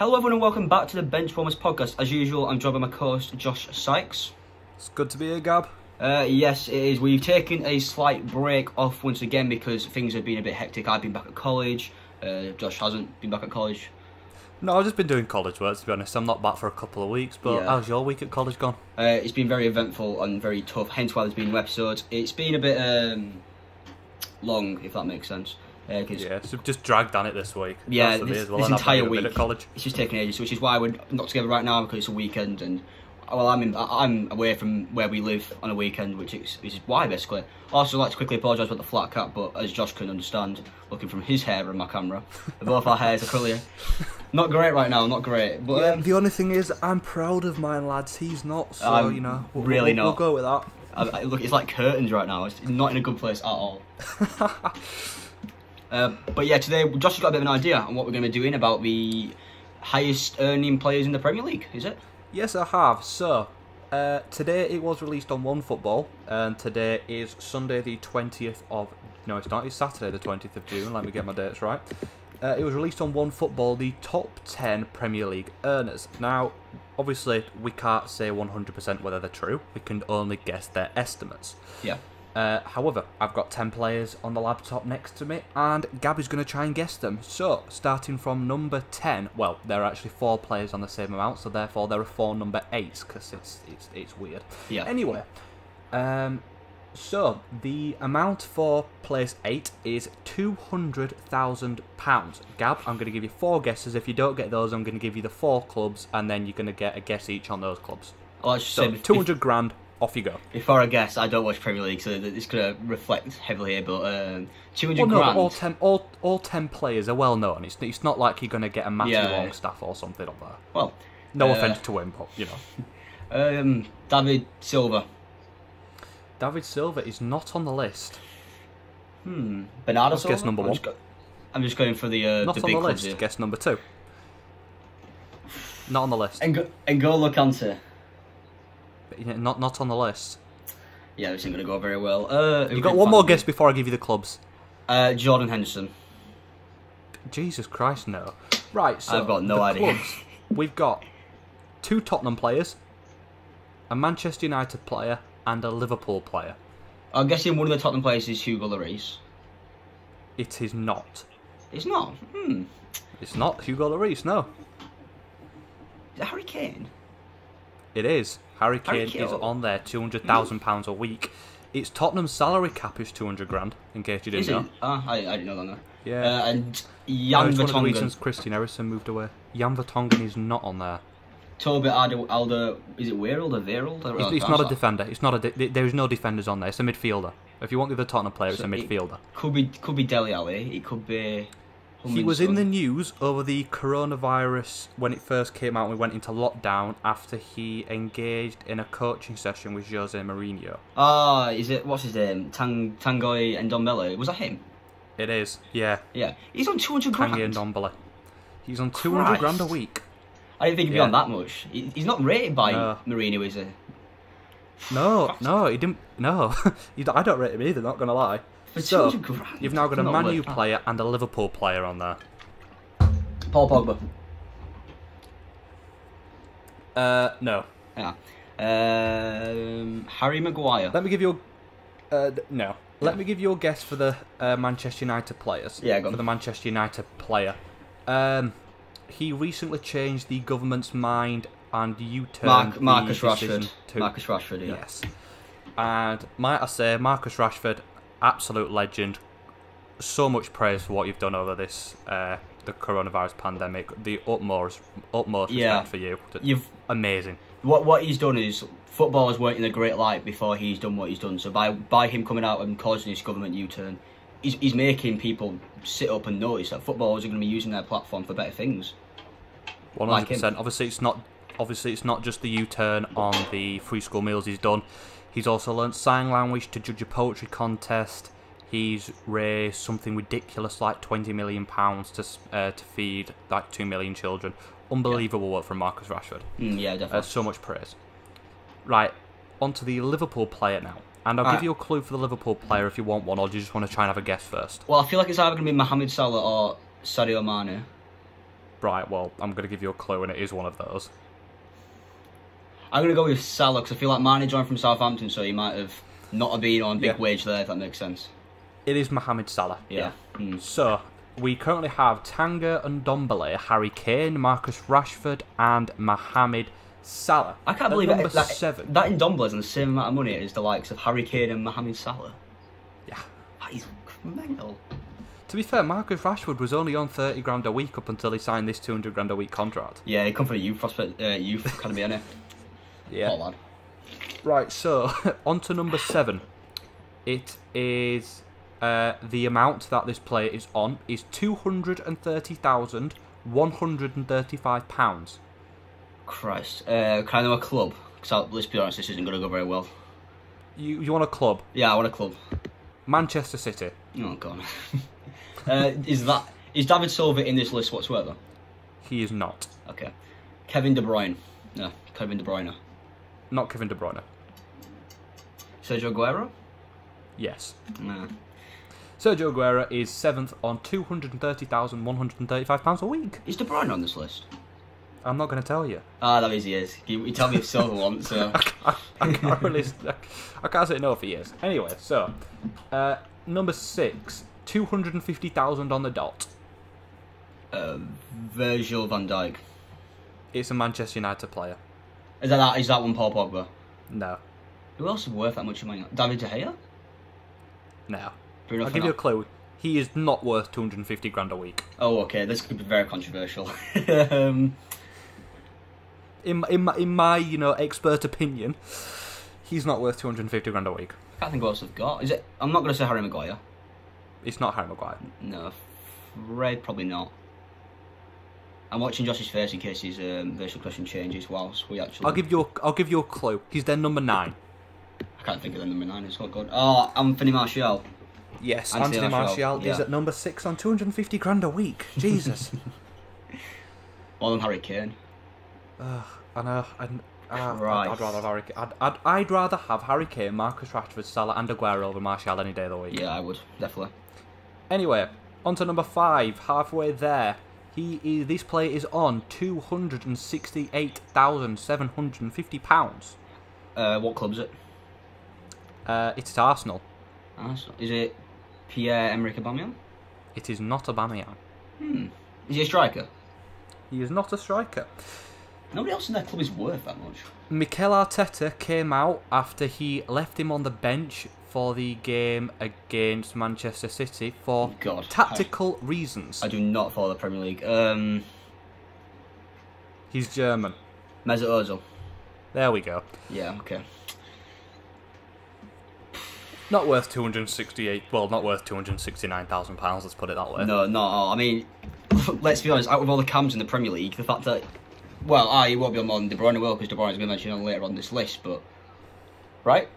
Hello everyone and welcome back to the Benchwarmers podcast. As usual, I'm joined by my co-host Josh Sykes. It's good to be here, Gab. Yes, it is. We've taken a slight break off once again because things have been a bit hectic. I've been back at college. Josh hasn't been back at college. No, I've just been doing college work, to be honest. I'm not back for a couple of weeks, but how's your week at college gone? It's been very eventful and very tough, hence why there's been no episodes. It's been a bit long, if that makes sense. So just dragged on it this week. Yeah, this entire week. At college. It's just taking ages, which is why we're not together right now because it's a weekend and I'm away from where we live on a weekend, which is why basically. Also, I'd like to quickly apologise about the flat cap, but as Josh can understand, looking from his hair and my camera, both our hairs are curly. Not great right now, not great. But yeah, the only thing is, I'm proud of mine, lads. He's not, so you know, we'll go with that. Look, it's like curtains right now. It's not in a good place at all. But yeah, today Josh has got a bit of an idea on what we're going to be doing about the highest earning players in the Premier League, is it? Yes, I have. So, today it was released on OneFootball, and today is Sunday the 20th of... No, it's not. It's Saturday the 20th of June. Let me get my dates right. It was released on OneFootball, the top 10 Premier League earners. Now, obviously, we can't say 100% whether they're true. We can only guess their estimates. Yeah. However, I've got 10 players on the laptop next to me, and Gabby's going to try and guess them. So, starting from number 10, well, there are actually 4 players on the same amount, so therefore there are 4 number 8s, because it's weird. Yeah. Anyway, so the amount for place 8 is £200,000. Gab, I'm going to give you 4 guesses. If you don't get those, I'm going to give you the 4 clubs, and then you're going to get a guess each on those clubs. Well, let's just so, 200 grand. Off you go. Before I guess, I don't watch Premier League, so it's going to reflect heavily here, but 200 grand... But all 10 players are well known. It's not like you're going to get a Matthew Longstaff or something up there. Well... No offence to him, but, you know. David Silva. David Silva is not on the list. Bernardo Silva? Guess number 1. I'm just going for the not the on big the clubs list. here. Guess number 2. Not on the list. N'Golo Kante. Not on the list. Yeah, this isn't going to go very well. You got one more guess before I give you the clubs. Jordan Henderson. Jesus Christ, no. Right, so I've got no idea. Clubs, we've got 2 Tottenham players, a Manchester United player, and a Liverpool player. I'm guessing one of the Tottenham players is Hugo Lloris. It is not. It's not? It's not Hugo Lloris, no. Is it Harry Kane? It is. Harry Kane is on there, £200,000 a week. It's Tottenham's salary cap is 200 grand, in case you didn't know. I didn't know that. No. Yeah. And Jan Vertonghen. One of the reasons Christian Eriksen moved away. Jan Vertonghen is not on there. Toby Alder, is it Weirald or Veerald? It's not a defender. It's not there is no defenders on there. It's a midfielder. If you want the other Tottenham player, it's a midfielder. It could be Dele Alli. It could be. He was in the news over the coronavirus when it first came out and we went into lockdown after he engaged in a coaching session with Jose Mourinho. Is it, what's his name? Tanguy Ndombele? Was that him? It is, yeah. Yeah. He's on 200 grand. Tanguy Ndombele. He's on 200 grand a week. I didn't think he'd be on that much. He's not rated by Mourinho, is he? No, he didn't. No. I don't rate him either, not going to lie. So, you've now got a Man U player and a Liverpool player on there. Paul Pogba. No. Yeah. Harry Maguire. Let me give you a... no. Let me give you a guess for the Manchester United players. Yeah, go on. For the Manchester United player. He recently changed the government's mind and U-turned Marcus Rashford. Marcus Rashford, yeah. Yes. And might I say, Marcus Rashford... absolute legend. So much praise for what you've done over this, the coronavirus pandemic. The utmost respect for you. Amazing. What he's done is footballers weren't in a great light before he's done what he's done. So by him coming out and causing this government U-turn, he's making people sit up and notice that footballers are going to be using their platform for better things. 100%. Obviously, it's not just the U-turn on the free school meals he's done. He's also learnt sign language to judge a poetry contest. He's raised something ridiculous like £20 million to feed like 2 million children. Unbelievable work from Marcus Rashford. Yeah, definitely. So much praise. Right, on to the Liverpool player now. And I'll give you a clue for the Liverpool player if you want one, or do you just want to try and have a guess first? Well, I feel like it's either going to be Mohamed Salah or Sadio Mane. Right, well, I'm going to give you a clue, and it is one of those. I'm going to go with Salah, because I feel like Mane joined from Southampton, so he might have not have been on big wage there, if that makes sense. It is Mohamed Salah. Yeah. So, we currently have Tanga and Ndombele, Harry Kane, Marcus Rashford, and Mohamed Salah. I can't believe number that 7. That Ndombele is on the same amount of money as the likes of Harry Kane and Mohamed Salah. Yeah. That is mental. To be fair, Marcus Rashford was only on 30 grand a week up until he signed this 200 grand a week contract. Yeah, he come from a youth academy, innit? Yeah. Poor lad. Right, so, on to number 7. It is, the amount that this player is on is £230,135. Christ. Can I know a club? Because let's be honest, this isn't going to go very well. You want a club? Yeah, I want a club. Manchester City. Oh, God. Is David Silva in this list whatsoever? He is not. Okay. Kevin De Bruyne. No, Kevin De Bruyne. Not Kevin De Bruyne. Sergio Aguero? Yes. No. Sergio Aguero is 7th on £230,135 a week. Is De Bruyne on this list? I'm not going to tell you. Ah, that means he is. You tell me if Silva wants, so... I can't really... I can't say no if he is. Anyway, so... number 6, 250,000 on the dot. Virgil van Dijk. It's a Manchester United player. Is that one Paul Pogba? No. Who else is worth that much money? David De Gea? No. Bruno I'll give you a clue. He is not worth 250 grand a week. Oh, okay. This could be very controversial. In my expert opinion, he's not worth 250 grand a week. I can't think what else I've got. Is it? I'm not going to say Harry Maguire. It's not Harry Maguire. No, afraid probably not. I'm watching Josh's face in case his virtual question changes whilst we actually... I'll give you a clue. He's then number 9. I can't think of the number 9. It's not good. Oh, Anthony Martial. Yes, Anthony Martial is at number 6 on 250 grand a week. Jesus. More than Harry Kane. I know. Right. I'd rather have Harry Kane. I'd rather have Harry Kane, Marcus Rashford, Salah, and Aguero over Martial any day of the week. Yeah, I would definitely. Anyway, on to number 5. Halfway there. This player is on £268,750. What club is it? It's at Arsenal. Is it Pierre-Emerick Aubameyang? It is not Aubameyang. Is he a striker? He is not a striker. Nobody else in that club is worth that much. Mikel Arteta came out after he left him on the bench for the game against Manchester City for tactical reasons. I do not follow the Premier League. He's German. Mesut Ozil. There we go. Yeah, okay. Not worth 268. Well, not worth £269,000. Let's put it that way. No, not at all. I mean, let's be honest. Out of all the cams in the Premier League, the fact that he won't be on more than De Bruyne will, because De Bruyne's going to mention later on this list. But right?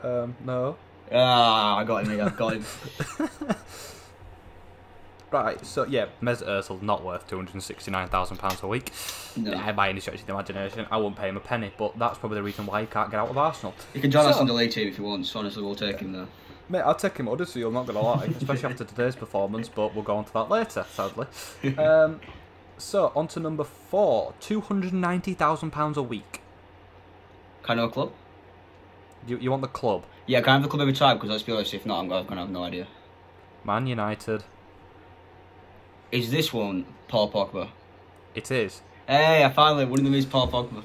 No. I got him. I got him. Right, so yeah, Mesut Ozil not worth £269,000 a week. No. By any stretch of the imagination, I wouldn't pay him a penny, but that's probably the reason why he can't get out of Arsenal. You can join us on the league team if you want. Honestly, we'll take him there. Mate, I'll take him honestly, I'm not going to lie, especially after today's performance, but we'll go on to that later, sadly. So, on to number 4, £290,000 a week. Can I know a club? You want the club? Yeah, can I have the club every time? Because let's be honest, if not, I'm going to have no idea. Man United. Is this one Paul Pogba? It is. Hey, I finally, one of them is Paul Pogba.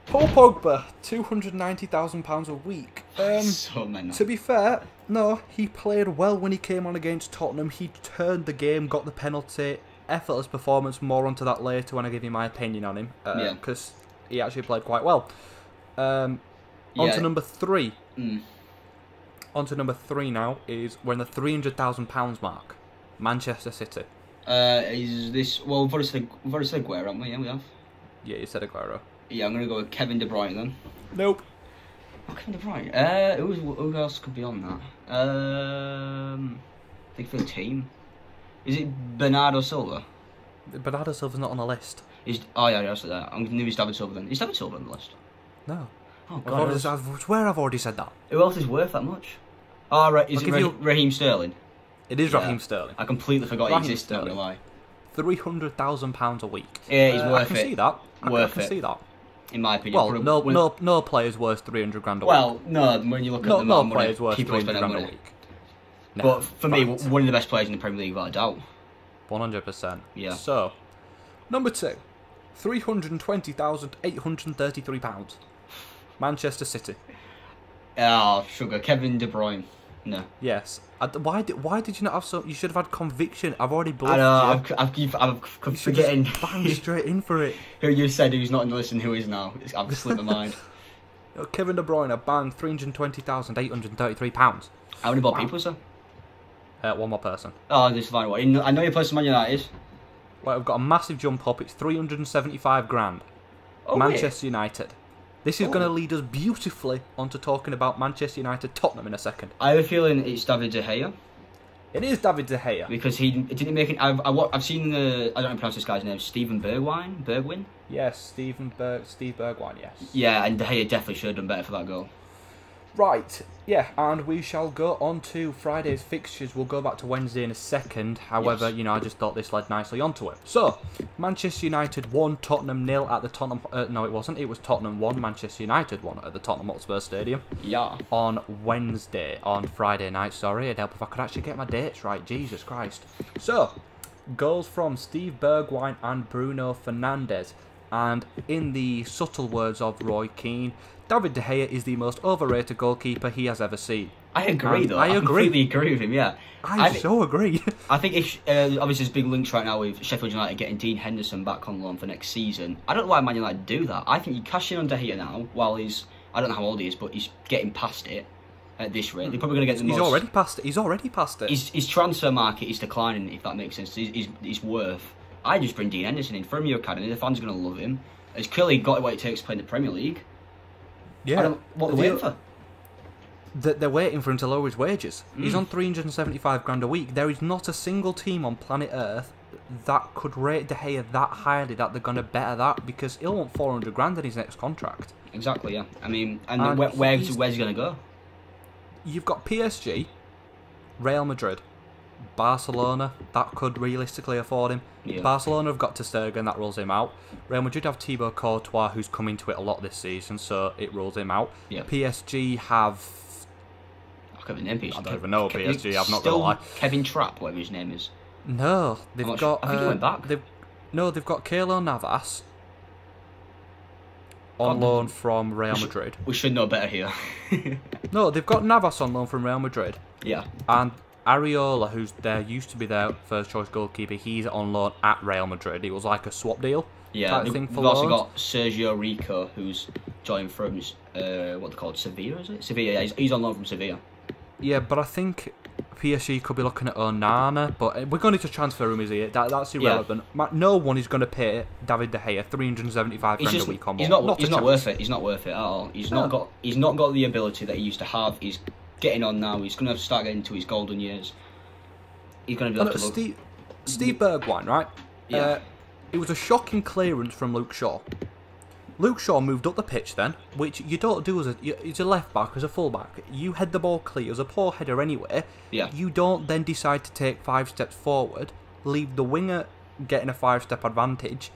Paul Pogba, £290,000 a week. So mental. To be fair, no, he played well when he came on against Tottenham. He turned the game, got the penalty, effortless performance. More onto that later when I give you my opinion on him, because he actually played quite well. On to number 3. On to number 3 now is we're in the £300,000 mark. Manchester City. Is this... Well, we've already said Aguero, haven't we? Yeah, we have. Yeah, you said Aguero. Yeah, I'm going to go with Kevin De Bruyne then. Nope. Oh, Kevin De Bruyne. Who else could be on that? I think for the team. Is it Bernardo Silva? Bernardo Silva's not on the list. Oh yeah, I said that. I'm going to use David Silva then. Is David Silva on the list? No. Oh God. I swear I've already said that. Who else is worth that much? Oh, right. Is it Raheem Sterling? It is Raheem Sterling. I completely forgot he existed. Not gonna lie. £300,000 a week. Yeah, he's worth I can it. see that. I can see that. In my opinion. Well, no player's worth £300,000 a week. Well, no, when you look at the amount of money, player's worth people spend that £300,000 a money. week. No, But for me, one of the best players in the Premier League, without a doubt. 100%. Yeah. So, number 2, £320,833. Manchester City. Oh, sugar. Kevin De Bruyne. No. Yes. Why did you not have so? You should have had conviction. I've already bluffed I know. you. I'm forgetting. Bang straight in for it. Who you said who's not in the list and who is now. I've slipped my mind. Kevin De Bruyne, bang, £320,833. How many more people, sir? One more person. Oh, this is fine. I know your person, Man United. Right, we've got a massive jump up. It's 375 grand. Oh, Manchester United. This is going to lead us beautifully onto talking about Manchester United Tottenham in a second. I have a feeling it's David De Gea. It is David De Gea. Because he didn't make it. I've seen the. I don't pronounce this guy's name. Steven Bergwijn? Yes, Steve Bergwijn, yes. Yeah, and De Gea definitely should have done better for that goal. Right, yeah, and we shall go on to Friday's fixtures. We'll go back to Wednesday in a second. However, Yes. I just thought this led nicely onto it. So, Manchester United 1, Tottenham 0 at the Tottenham... no, it wasn't. It was Tottenham 1, Manchester United 1 at the Tottenham Hotspur Stadium. Yeah. On Friday night, sorry. It'd help if I could actually get my dates right. Jesus Christ. So, goals from Steve Bergwijn and Bruno Fernandes. And in the subtle words of Roy Keane, David De Gea is the most overrated goalkeeper he has ever seen. I agree, though. I agree. completely agree with him, yeah. I so agree. I think if obviously there's big links right now with Sheffield United getting Dean Henderson back on loan for next season. I don't know why Man United do that. I think you cash in on De Gea now while he's... I don't know how old he is, but he's getting past it at this rate. They're probably going to get the most... He's already past it. His transfer market is declining, if that makes sense. His worth. I just bring Dean Henderson in from your academy. The fans are going to love him. He's clearly got what it takes to play in the Premier League. Yeah. What they're waiting for? They're waiting for him to lower his wages. He's on 375 grand a week. There is not a single team on planet Earth that could rate De Gea that highly that they're going to better that, because he'll want 400 grand in his next contract. Exactly, yeah. I mean, and where's he going to go? You've got PSG, Real Madrid, Barcelona, that could realistically afford him. Yeah. Barcelona have got Ter Stegen, that rules him out. Real Madrid have Thibaut Courtois, who's come into it a lot this season, so it rules him out. Yeah. PSG have... I can't remember his I don't even know PSG, I'm not going to lie. Kevin Trapp, whatever his name is. No, they've got... I think he went back. They've got Keylor Navas on loan from Real Madrid. We should know better here. No, they've got Navas on loan from Real Madrid. Yeah. And Areola, who's there, used to be their first choice goalkeeper, he's on loan at Real Madrid. It was like a swap deal. Yeah, Thing for we've also loans. got Sergio Rico, who's joined from, what they're called, Sevilla, is it? Sevilla, yeah, he's on loan from Sevilla. Yeah, but I think PSG could be looking at Onana, but we're going to transfer rumours here. That's irrelevant. Yeah. No one is going to pay David De Gea 375 grand a week on He's not worth it. He's not worth it at all. He's not got the ability that he used to have. He's getting on now. He's going to have to start getting into his golden years. He's going to be able to look. Steve Bergwijn, right? Yeah. It was a shocking clearance from Luke Shaw. Luke Shaw moved up the pitch then, which you don't do as a left back, as a full back. You head the ball clear as a poor header anyway. Yeah. You don't then decide to take 5 steps forward, leave the winger getting a 5-step advantage,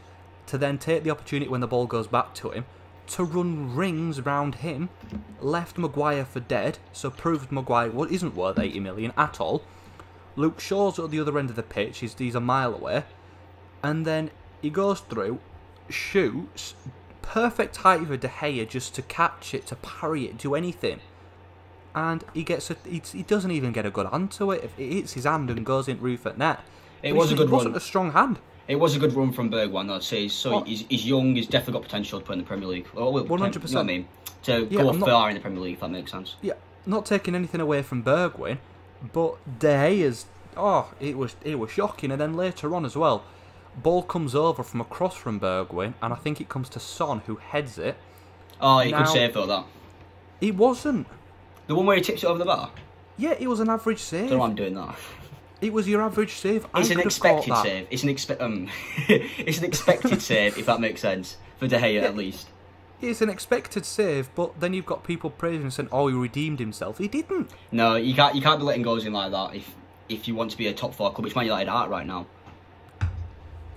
to then take the opportunity when the ball goes back to him, to run rings round him, left Maguire for dead, so proves Maguire isn't worth 80 million at all. Luke Shaw's at the other end of the pitch, he's a mile away, and then he goes through, shoots, perfect height for De Gea just to catch it, to parry it, do anything. And he doesn't even get a good hand to it. If it hits his hand and goes in roof at net. It was a good run. It wasn't a strong hand. It was a good run from Bergwijn, I'd say. He's young, he's definitely got potential to play in the Premier League. 100%. You know what I mean? To go far in the Premier League, if that makes sense. Yeah, not taking anything away from Bergwijn, but De Gea's... it was shocking. And then later on as well, ball comes over from across from Bergwijn, and I think it comes to Son, who heads it. Oh, he could save though, that. It wasn't. The one where he tips it over the bar? Yeah, it was an average save. I don't know why I'm doing that. It was your average save. It's an expected save. It's an expected save, if that makes sense, for De Gea at least. It's an expected save, but then you've got people praising and saying, "Oh, he redeemed himself." He didn't. No, you can't be letting goals in like that if you want to be a top 4 club, which Man United are right now.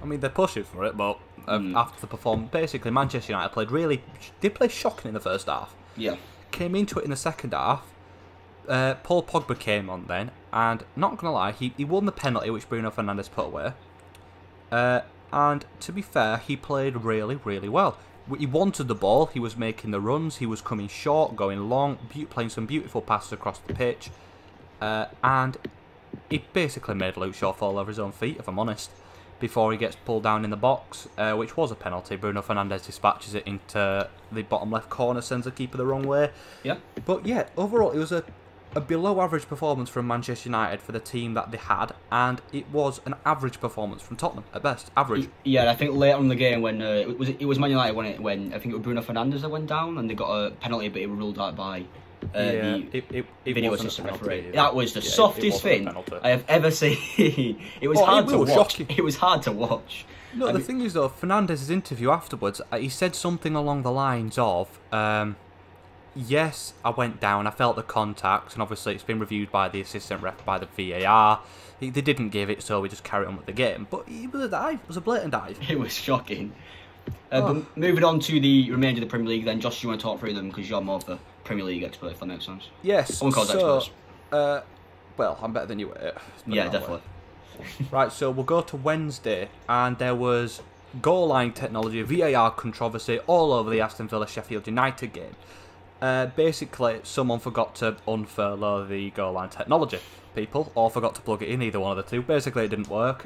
I mean, they're pushing for it, but after the performance, basically, Manchester United they played shocking in the first half. Yeah. Came into it in the second half. Paul Pogba came on then, and not going to lie, he won the penalty which Bruno Fernandes put away. And to be fair, he played really, really well. He wanted the ball, he was making the runs, he was coming short, going long, playing some beautiful passes across the pitch. And he basically made Luke Shaw fall over his own feet, if I'm honest, before he gets pulled down in the box, which was a penalty. Bruno Fernandes dispatches it into the bottom left corner, sends the keeper the wrong way. Yeah. But yeah, overall, it was a below average performance from Manchester United for the team that they had, and it was an average performance from Tottenham at best. Average. Yeah, and I think later on in the game when it was Man United when I think it was Bruno Fernandes that went down and they got a penalty, but it was ruled out by the video assistant referee. That was the softest thing I have ever seen. It was hard to watch. Shocking. It was hard to watch. No, the thing is though, Fernandes' interview afterwards, he said something along the lines of, yes, I went down, I felt the contact, and obviously it's been reviewed by the assistant ref, by the VAR. They didn't give it, so we just carried on with the game. But it was a dive, it was a blatant dive. It was shocking. But moving on to the remainder of the Premier League then, Josh, you want to talk through them because you're more of a Premier League expert, if that makes sense. Yes, experts. Well, I'm better than you at it. Yeah, definitely. Right, so we'll go to Wednesday, and there was goal line technology, VAR controversy all over the Aston Villa-Sheffield United game. Basically, someone forgot to unfurl the goal line technology, people, or forgot to plug it in, either one of the two. Basically, it didn't work.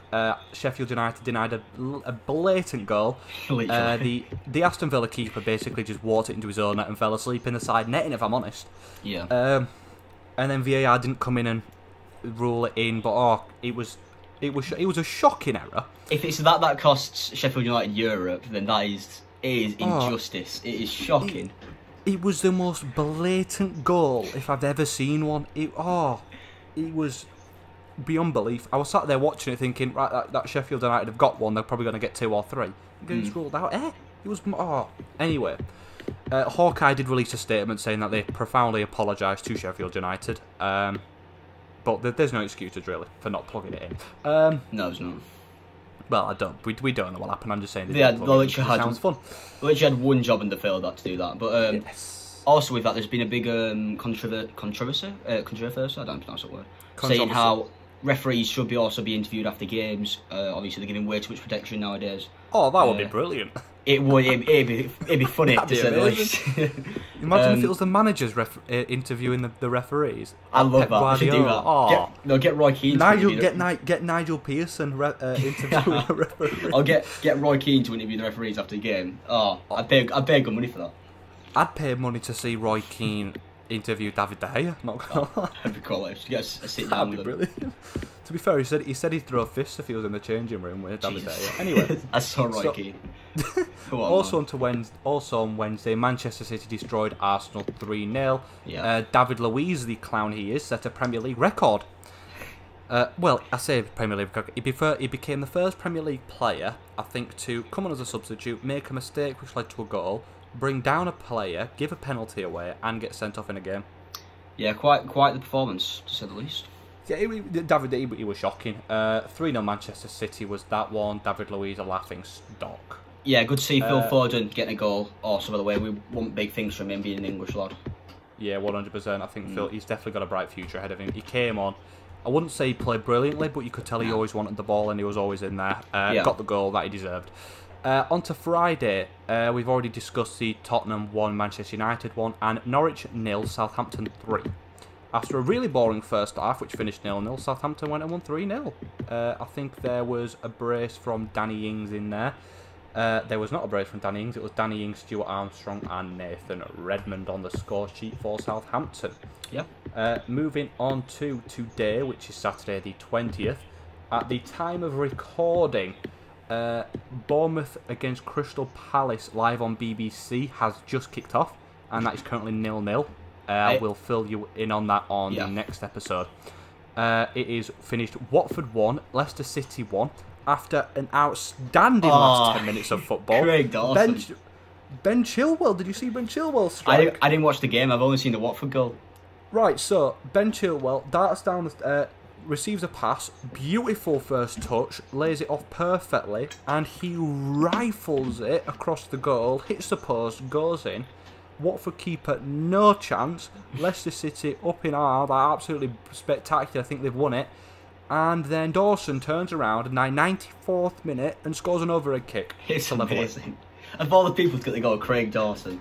Sheffield United denied a blatant goal. The Aston Villa keeper basically just walked it into his own net and fell asleep in the side netting, if I'm honest. Yeah. And then VAR didn't come in and rule it in, but it was a shocking error. If it's that costs Sheffield United Europe, then it is injustice. It is shocking. It was the most blatant goal if I've ever seen one. It was beyond belief. I was sat there watching it thinking, right, that Sheffield United have got one, they're probably going to get 2 or 3. It's ruled out. It was... Anyway, Hawkeye did release a statement saying that they profoundly apologised to Sheffield United. But there's no excuses, really, for not plugging it in. No, there's not. Well, I don't. We don't know what happened. I'm just saying. Sounds fun. They literally had one job and they failed to do that. But yes. Also with that, there's been a big controversy. I don't pronounce that word. Saying how referees should also be interviewed after games. Obviously, they're giving way too much protection nowadays. Oh, that would be brilliant. It would. It'd be funny to say the least. Imagine if it was the managers interviewing the referees. I love that. We should do that. Oh. Get Roy Keane. Get Nigel Pearson interviewing the referee. I'll get Roy Keane to interview the referees after the game. I'd pay good money for that. I'd pay money to see Roy Keane interview David De Gea. Not gonna lie. That'd be cool. Just get a sit down with him. Brilliant. To be fair, he said he'd throw fists if he was in the changing room with David De Gea. Anyway, I saw Roy Keane. Also on Wednesday, Manchester City destroyed Arsenal 3-0. Yeah. David Luiz, the clown he is, set a Premier League record. Well, I say Premier League record. He became the first Premier League player, I think, to come on as a substitute, make a mistake which led to a goal, bring down a player, give a penalty away, and get sent off in a game. Yeah, quite the performance, to say the least. Yeah, he was shocking. 3-0 Manchester City was that one. David Luiz a laughing stock. Yeah, good to see Phil Foden getting a goal. Also, by the way, we want big things from him being an English lad. Yeah, 100%. I think Phil, he's definitely got a bright future ahead of him. He came on. I wouldn't say he played brilliantly, but you could tell he always wanted the ball and he was always in there. Got the goal that he deserved. On to Friday, we've already discussed the Tottenham 1, Manchester United 1, and Norwich 0, Southampton 3. After a really boring first half, which finished 0-0, Southampton went and won 3-0. I think there was a brace from Danny Ings in there. There was not a brace from Danny Ings, it was Danny Ings, Stuart Armstrong and Nathan Redmond on the score sheet for Southampton. Yeah. Moving on to today, which is Saturday the 20th. At the time of recording, Bournemouth against Crystal Palace live on BBC has just kicked off, and that is currently 0-0. We'll fill you in on that on the next episode. It is finished Watford 1, Leicester City 1, after an outstanding last 10 minutes of football. Craig Dawson. Ben Chilwell, did you see Ben Chilwell's strike? I didn't watch the game, I've only seen the Watford goal. Right, so Ben Chilwell darts down receives a pass, beautiful first touch, lays it off perfectly, and he rifles it across the goal, hits the post, goes in. Watford keeper, no chance. Leicester City up in arms, absolutely spectacular. I think they've won it. And then Dawson turns around in the 94th minute and scores an overhead kick. It's amazing. Of all the people to get the goal, Craig Dawson.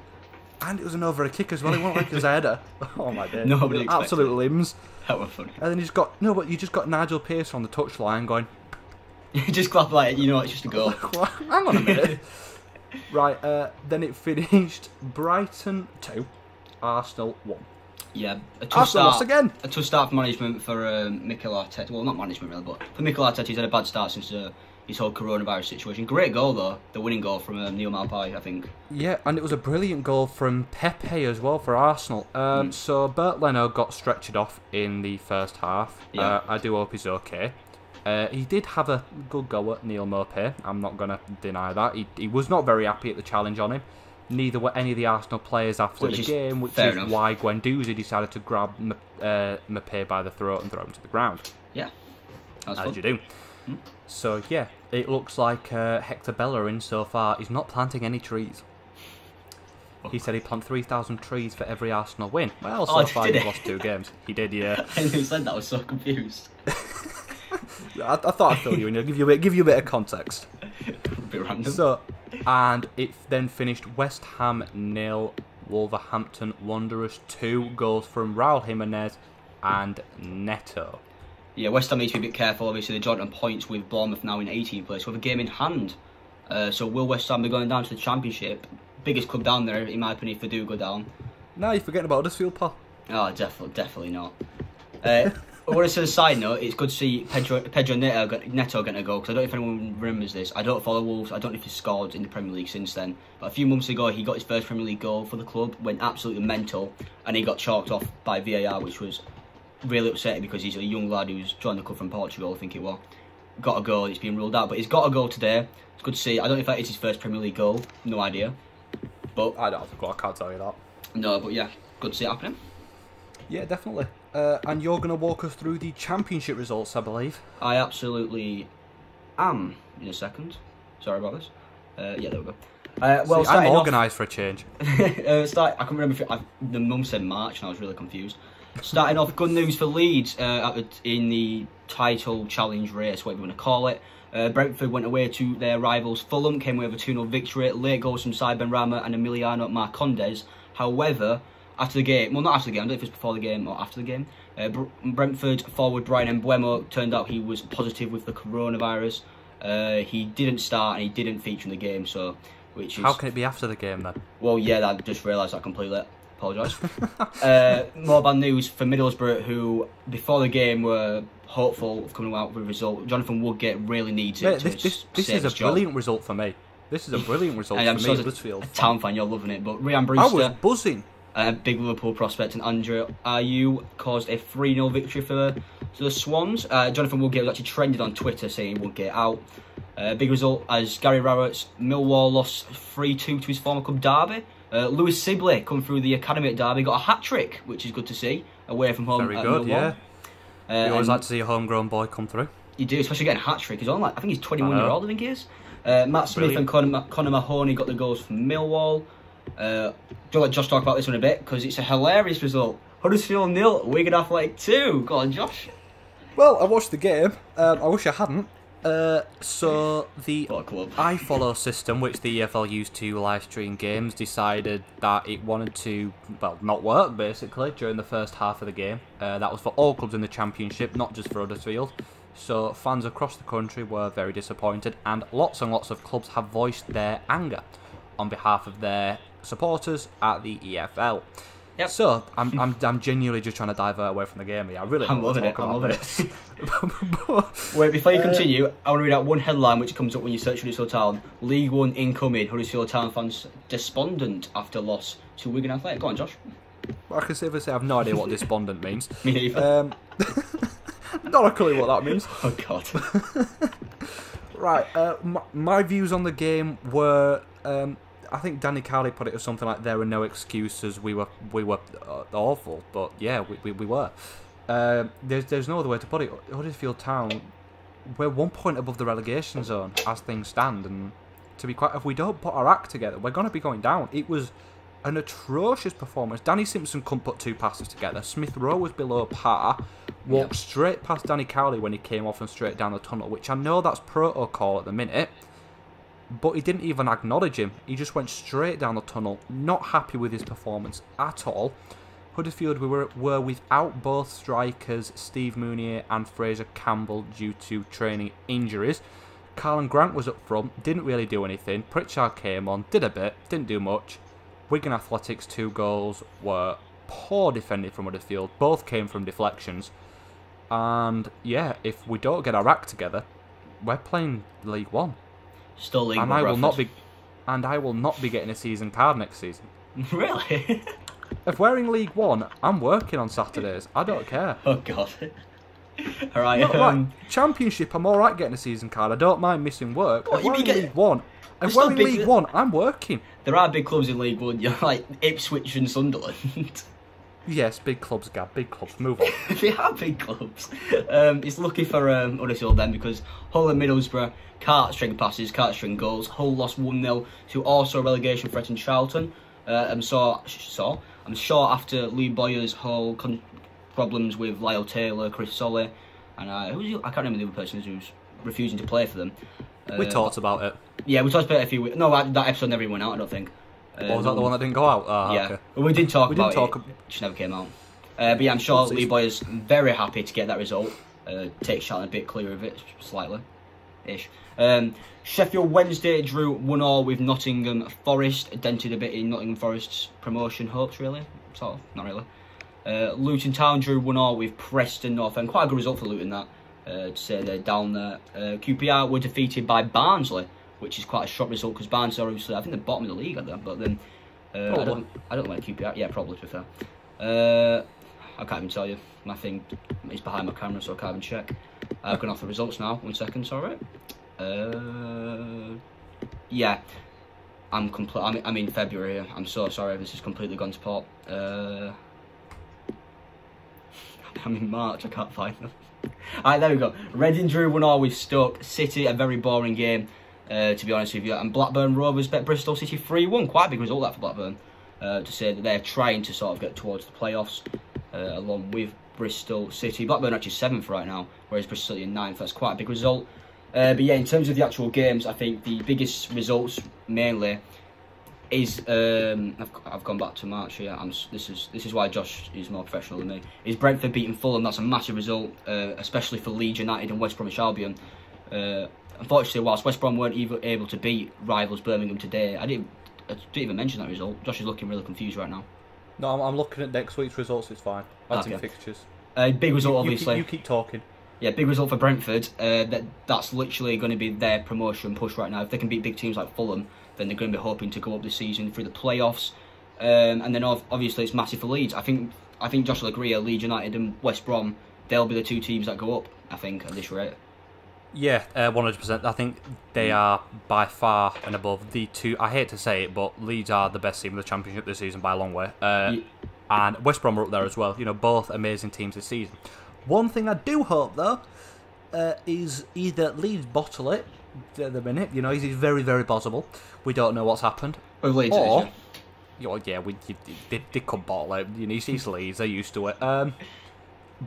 And it was an overhead kick as well. It wasn't like it was a header. Oh my days. Nobody expected absolute limbs. That was funny. And then you just got Nigel Pearce on the touchline going. You just clap like, you know, it's just a goal. Hang on a minute. Right, then it finished Brighton 2, Arsenal 1. Yeah, a tough Arsenal lost start. again. A tough start for management for Mikel Arteta. Well, not management really, but for Mikel Arteta, he's had a bad start since his whole coronavirus situation. Great goal though, the winning goal from Neil Maupay, I think. Yeah, and it was a brilliant goal from Pepe as well for Arsenal. So Bert Leno got stretchered off in the first half. Yeah. I do hope he's okay. He did have a good go at Neil Maupay. I'm not going to deny that. He was not very happy at the challenge on him. Neither were any of the Arsenal players after the game, which is why Guendouzi decided to grab Maupay by the throat and throw him to the ground. Yeah, as you do. So yeah, it looks like Hector Bellerin so far is not planting any trees. He said he'd plant 3,000 trees for every Arsenal win. Well, so far he's lost 2 games. He did, yeah. I who said that, I was so confused. I thought I'd fill you in, give you a bit of context. A bit random. So, and it then finished West Ham 0, Wolverhampton Wanderers 2, goals from Raul Jimenez and Neto. Yeah, West Ham needs to be a bit careful. Obviously, they're joint on points with Bournemouth now in 18th place with a game in hand. So will West Ham be going down to the Championship? Biggest club down there, in my opinion, if they do go down. No, you're forgetting about Huddersfield, pal. Oh, definitely not. I want to say a side note, it's good to see Pedro Neto getting a goal, because I don't know if anyone remembers this. I don't follow Wolves, I don't know if he's scored in the Premier League since then. But a few months ago, he got his first Premier League goal for the club, went absolutely mental, and he got chalked off by VAR, which was really upsetting because he's a young lad who's joined the club from Portugal, I think it was. Got a goal, it's been ruled out, but he's got a goal today. It's good to see. I don't know if that is his first Premier League goal, no idea. But I can't tell you that. No, but yeah, good to see it happening. Yeah, definitely. And you're going to walk us through the Championship results, I believe. I absolutely am in a second. Sorry about this. Yeah, there we go. Well, I'm organised for a change. I can remember if the mum said March and I was really confused. Starting off, good news for Leeds in the title challenge race, whatever you want to call it. Brentford went away to their rivals Fulham, came away with a 2-0 victory. Late goals from Cy Benrahma and Emiliano Marcondes. However, after the game, well, not after the game, I don't know if it was before the game or after the game, Brentford forward Brian Mbeumo turned out he was positive with the coronavirus. He didn't start and he didn't feature in the game, so which is... How can it be after the game then? Well, yeah, I just realised that completely. Apologise. More bad news for Middlesbrough, who before the game were hopeful of coming out with a result. Jonathan Woodgate really needs it. This is a brilliant result for me. This is a brilliant result for me, Huddersfield. A town fan, you're loving it. But Ryan Brewster, I was buzzing. Big Liverpool prospect, and Andrea Ayew caused a 3-0 victory for the Swans. Jonathan Woodgate was actually trended on Twitter saying Woodgate out. Big result as Gary Rowett's Millwall lost 3-2 to his former club Derby. Lewis Sibley come through the academy at Derby, got a hat-trick, which is good to see, away from home. Very good, Millwall. Yeah. You always like to see a homegrown boy come through. You do, especially getting a hat-trick. He's on, I think he's 21 years old, I think he is. Matt Smith and Conor Mahoney got the goals from Millwall. Do you let Josh talk about this one a bit? Because it's a hilarious result. Huddersfield 0, Wigan Athletic 2. Go on, Josh. Well, I watched the game. I wish I hadn't. So the iFollow system, which the EFL used to live stream games, decided that it wanted to, well, not work basically during the first half of the game. That was for all clubs in the Championship, not just for Huddersfield. So fans across the country were very disappointed, and lots of clubs have voiced their anger on behalf of their supporters at the EFL. Yep. So I'm genuinely just trying to divert away from the game here. I'm loving it. Wait, before you continue, I want to read out one headline which comes up when you search Huddersfield Town. League One incoming. Huddersfield Town fans despondent after loss to Wigan Athletic. Go on, Josh. I can safely say I have no idea what despondent means. Me neither. Not a clue what that means. Oh God. Right. My views on the game were. I think Danny Carley put it as something like there were no excuses. We were awful, but yeah, we were. There's no other way to put it. Huddersfield Town, we're 1 point above the relegation zone as things stand, and to be quite, if we don't put our act together, we're going to be going down. It was an atrocious performance. Danny Simpson couldn't put 2 passes together. Smith Rowe was below par. Walked straight past Danny Cowley when he came off and straight down the tunnel, which I know that's protocol at the minute, but he didn't even acknowledge him. He just went straight down the tunnel, not happy with his performance at all. Huddersfield were without both strikers, Steve Mounier and Fraser Campbell, due to training injuries. Carlin Grant was up front, didn't really do anything. Pritchard came on, did a bit, didn't do much. Wigan Athletics' 2 goals were poor defending from Huddersfield. Both came from deflections. And yeah, if we don't get our act together, we're playing League One. Still League One. And I will not be getting a season card next season. Really? If we're in League One, I'm working on Saturdays. I don't care. Oh God. All right. Right. Championship, I'm all right getting a season card. I don't mind missing work. What, if we're in League One, I'm working. There are big clubs in League One. You're like Ipswich and Sunderland. Yes, big clubs, Gab. Big clubs. Move on. They are big clubs. It's lucky for Huddersfield then, because Hull and Middlesbrough can't string passes, can't string goals. Hull lost 1-0 to also relegation threatened Charlton. I'm sure after Lee Boyer's whole problems with Lyle Taylor, Chris Solly, and I can't remember the other person who's refusing to play for them. We talked about it. Yeah, we talked about it a few weeks. No, that episode never went out, I don't think. Was that the one that didn't go out? Oh, yeah. Okay. Well, we did talk about it. It just never came out. But yeah, I'm sure Lee Boyer's very happy to get that result. Take Charlton a bit clear of it, slightly-ish. Sheffield Wednesday drew 1-1 with Nottingham Forest. Dented a bit in Nottingham Forest's promotion hopes, really. Sort of, not really. Luton Town drew 1-1 with Preston North End. Quite a good result for Luton, that. To say they're down there. QPR were defeated by Barnsley, which is quite a shock result, because Barnsley are obviously, I think, the bottom of the league at them. But then, I don't know where QPR. Yeah, probably, to be fair. I can't even tell you. My thing is behind my camera, so I can't even check. I've gone off the results now. 1 second, sorry. Yeah, I'm in February. I'm so sorry. This has completely gone to pot. I'm in March. I can't find them. Alright, there we go. Reading drew 1-1 with Stoke City. A very boring game, to be honest with you. And Blackburn Rovers bet Bristol City 3-1. Quite a big result that for Blackburn. To say that they're trying to sort of get towards the playoffs, along with Bristol City. Blackburn are actually 7th right now, whereas Bristol City in 9th. That's quite a big result. But yeah, in terms of the actual games, I think the biggest results mainly is I've gone back to March here. This is why Josh is more professional than me. Is Brentford beating Fulham? That's a massive result, especially for Leeds United and West Bromwich Albion. Unfortunately, whilst West Brom weren't even able to beat rivals Birmingham today, I didn't even mention that result. Josh is looking really confused right now. No, I'm looking at next week's results. It's fine. That's in fixtures. Big result, obviously. You keep talking. Yeah, big result for Brentford. That's literally going to be their promotion push right now. If they can beat big teams like Fulham, then they're going to be hoping to go up this season through the playoffs. And then obviously it's massive for Leeds. I think Josh will agree. Leeds United and West Brom, they'll be the 2 teams that go up, I think, at this rate. Yeah, 100%. I think they are by far and above the 2. I hate to say it, but Leeds are the best team in the Championship this season by a long way. And West Brom are up there as well. You know, both amazing teams this season. One thing I do hope, though, is either Leeds bottle it at the minute. You know, it's very, very possible. We don't know what's happened. With Leeds, or, they could bottle it. You know, it's Leeds, they're used to it.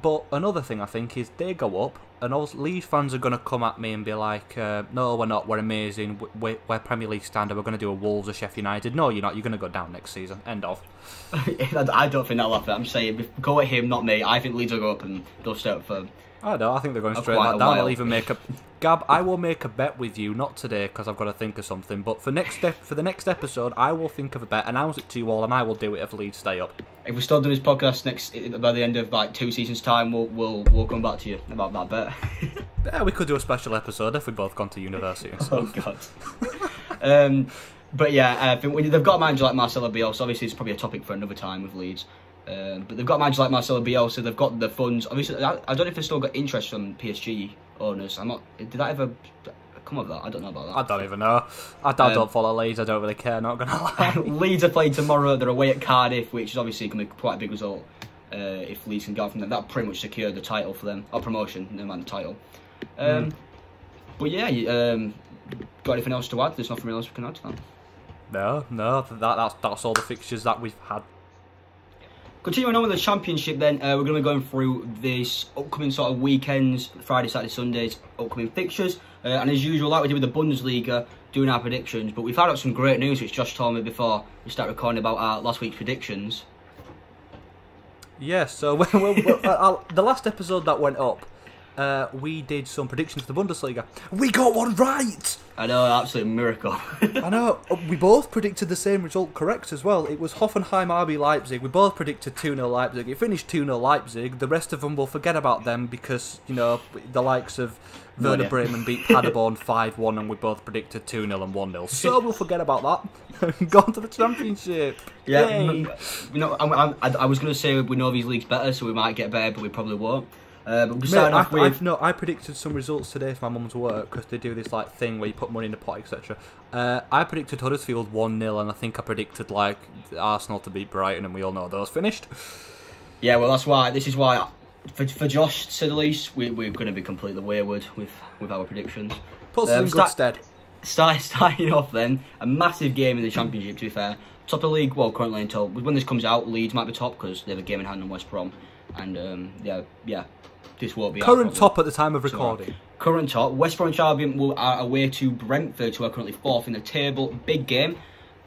But another thing I think is they go up, and all Leeds fans are going to come at me and be like, no, we're not, we're amazing, we're Premier League standard, we're going to do a Wolves or Sheffield United. No, you're not, you're going to go down next season. End of. I don't think that'll happen. I'm saying, go at him, not me. I think Leeds will go up and they'll stay up for... I don't. I think they're going straight back down. I'll even make a... Gab, I will make a bet with you, not today because I've got to think of something, but for the next episode, I will think of a bet, announce it to you all, and I will do it if Leeds stay up. If we still do this podcast by the end of like 2 seasons' time, we'll come back to you about that bet. Yeah, we could do a special episode if we'd both gone to university and stuff. Oh God. But yeah, I think when they've got a manager like Marcelo Bielsa, obviously it's probably a topic for another time with Leeds. But they've got a manager like Marcelo Bielsa, they've got the funds. Obviously, I don't know if they've still got interest from PSG owners. Did that ever come up with that? I don't know about that. I don't even know. I don't follow Leeds, I don't really care, not going to lie. Leeds are playing tomorrow, they're away at Cardiff, which is obviously going to be quite a big result. if Leeds can get from them, that pretty much secured the title for them, or promotion, never mind the title. But yeah, got anything else to add? There's nothing else we can add to that. No, that's all the fixtures that we've had. Continuing on with the Championship then, we're going to be going through this upcoming sort of weekends, Friday, Saturday, Sundays, upcoming fixtures. And as usual, like we did with the Bundesliga, doing our predictions. But we've had out some great news, which Josh told me before we start recording, about our last week's predictions. Yeah, so the last episode that went up, we did some predictions for the Bundesliga. We got one right! I know, absolute miracle. I know. We both predicted the same result correct as well. It was Hoffenheim RB Leipzig. We both predicted 2-0 Leipzig. It finished 2-0 Leipzig. The rest of them will forget about them because, you know, the likes of Werder Bremen beat Paderborn 5-1 and we both predicted 2-0 and 1-0. So we'll forget about that. Go on to the Championship. Yeah, you know, I was going to say we know these leagues better, so we might get better, but we probably won't. But we're starting off with... I predicted some results today for my mum's work because they do this like thing where you put money in a pot, etc. I predicted Huddersfield 1-0 and I think I predicted like Arsenal to beat Brighton, and we all know those finished. Yeah, well that's why. This is why for Josh, to say the least, we're going to be completely wayward with our predictions. Puts us in good stead. Starting off then, a massive game in the Championship. To be fair, top of the league. Well, currently until when this comes out, Leeds might be top because they have a game in hand on West Brom, and yeah. This won't be current top at the time of recording. Current top. West Bromwich Albion are away to Brentford, who are currently 4th in the table. Big game.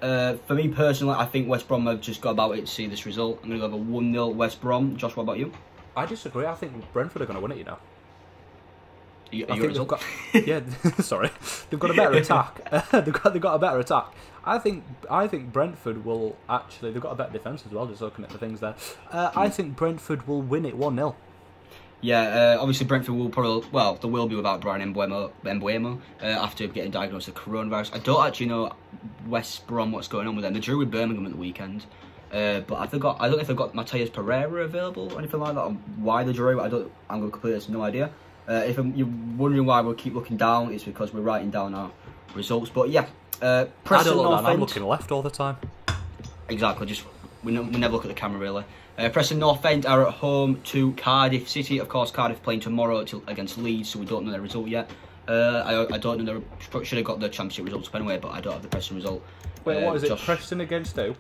For me personally, I think West Brom have just got about it to see this result. I'm going to go with a 1-0 West Brom. Josh, what about you? I disagree. I think Brentford are going to win it, you know. I think they've got, yeah, sorry. They've got a better attack. They've got a better attack. I think Brentford will actually... They've got a better defence as well, just looking at the things there. I think Brentford will win it 1-0. Yeah, obviously Brentford will probably... Well, they will be without Brian Mbeumo after getting diagnosed with coronavirus. I don't actually know West Brom what's going on with them. They drew with Birmingham at the weekend. But I don't know if they've got Matthias Pereira available or anything like that, or why they drew. I'm going to completely have no idea. If you're wondering why we'll keep looking down, it's because we're writing down our results. But yeah, Preston North End. I'm looking left all the time. Exactly, we never look at the camera really. Preston North End are at home to Cardiff City. Of course, Cardiff playing tomorrow against Leeds, so we don't know their result yet. I don't know should have got the Championship results anyway, but I don't have the Preston result. Wait, what is it? Preston against who?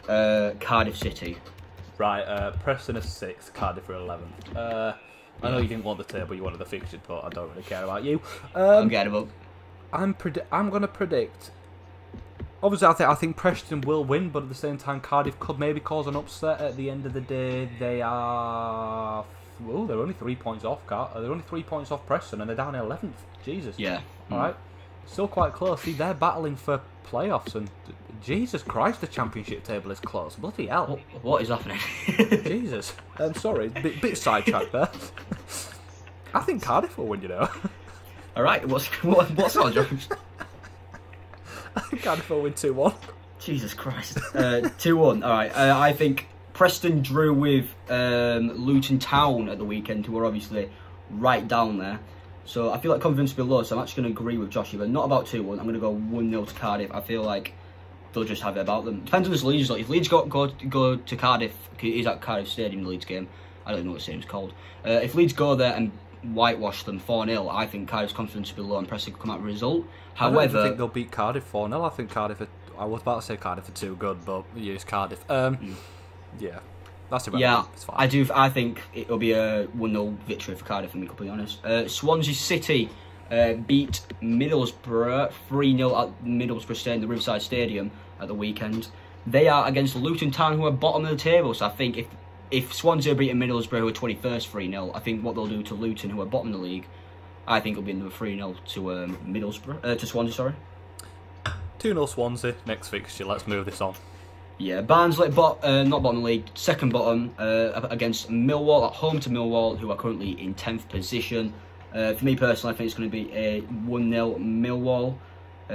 Cardiff City. Right, Preston are 6th, Cardiff are 11th. I know you didn't want the table, you wanted the fixtures, but I don't really care about you. I'm getting up. I'm going to predict... Obviously, I think Preston will win, but at the same time, Cardiff could maybe cause an upset. At the end of the day, they are... Well, they're only 3 points off. They're only 3 points off Preston, and they're down in 11th. Jesus. Yeah. All right. Still quite close. See, they're battling for playoffs, and Jesus Christ, the Championship table is close. Bloody hell. What is happening? Jesus. I'm sorry, bit sidetracked there. I think Cardiff will win, you know. All right. What's our jokes? I think Cardiff will win 2-1. Jesus Christ. 2-1. All right. I think Preston drew with Luton Town at the weekend, who are obviously right down there. So I feel like confidence will be low, so I'm actually going to agree with Josh, but not about 2-1. I'm going to go 1-0 to Cardiff. I feel like they'll just have it about them. Depends on this Leeds result. If Leeds go to Cardiff, he's at Cardiff Stadium, the Leeds game. I don't know what the stadium's called. If Leeds go there and whitewash them 4-0, I think Cardiff's confidence will be low and Preston could come out with a result. However, I don't think they'll beat Cardiff 4-0. I think Cardiff I was about to say Cardiff are too good, but it's Cardiff. Yeah. That's irrelevant. Yeah, it's fine. I think it'll be a 1-0 victory for Cardiff, to be completely honest. Swansea City beat Middlesbrough 3-0 at Middlesbrough Stadium, the Riverside Stadium, at the weekend. They are against Luton Town, who are bottom of the table. So I think if Swansea are beating Middlesbrough, who are 21st 3-0, I think what they'll do to Luton, who are bottom of the league, I think it'll be another 3-0 to to Swansea. Sorry. 2-0 Swansea. Next fixture. Let's move this on. Yeah, Barnsley, not bottom of the league, second bottom, against Millwall, at home to Millwall, who are currently in 10th position. For me personally, I think it's going to be a 1-0 Millwall.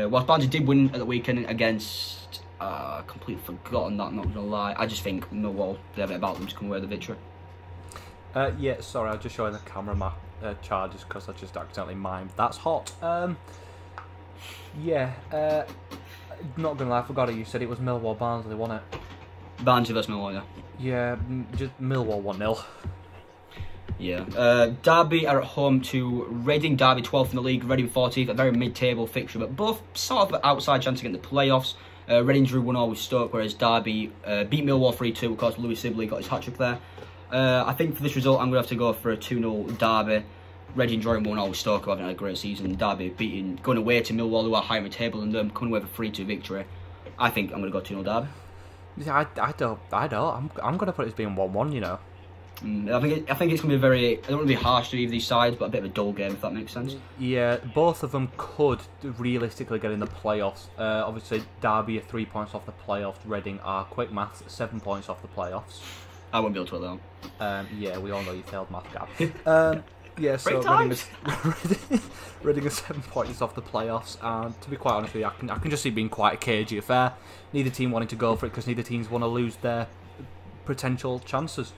Whilst Barnsley did win at the weekend against... completely forgotten that, not going to lie. I just think Millwall, they have it about them to come away with the victory. Yeah, sorry, I was just showing the camera my charges because I just accidentally mimed. That's hot. Yeah, not going to lie, I forgot it. You said it was Millwall Barnsley, wasn't it? Barnsley versus Millwall, yeah. Yeah, just Millwall 1-0. Yeah. Derby are at home to Reading. Derby 12th in the league, Reading 14th, a very mid-table fixture, but both sort of outside chance to get in the playoffs. Reading drew 1-1 with Stoke, whereas Derby beat Millwall 3-2. Of course, Louis Sibley got his hat-trick there. I think for this result, I'm going to have to go for a 2-0 Derby. Reading drawing 1-0 with Stoke, having had a great season. Derby going away to Millwall, who are higher in the table than them, coming away with a 3-2 victory. I think I'm going to go 2-0 Derby. Yeah, I don't. I'm going to put it as being 1-1, you know. I think it's going to be very. I don't want to be harsh to either of these sides, but a bit of a dull game, if that makes sense. Yeah, both of them could realistically get in the playoffs. Obviously, Derby are 3 points off the playoffs. Reading are, quick maths, 7 points off the playoffs. I won't be able to though. Yeah, we all know you failed math, Gab. Yeah, so Reading is 7 points off the playoffs, and to be quite honest with you, I can just see it being quite a cagey affair. Neither team wanting to go for it because neither teams want to lose their potential chances.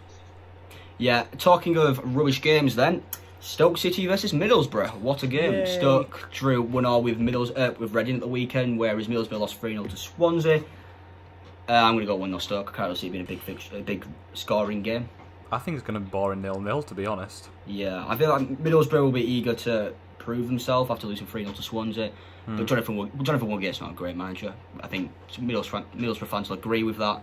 Yeah, talking of rubbish games then, Stoke City versus Middlesbrough. What a game. Yay. Stoke drew 1-1 with Reading at the weekend, whereas Middlesbrough lost 3-0 to Swansea. I'm going to go 1-0 Stoke. I can't see it being a big scoring game. I think it's going to be boring 0-0, to be honest. Yeah, I feel like Middlesbrough will be eager to prove themselves after losing 3-0 to Swansea. But Jonathan Woodgate's not a great manager. I think Middlesbrough fans will agree with that.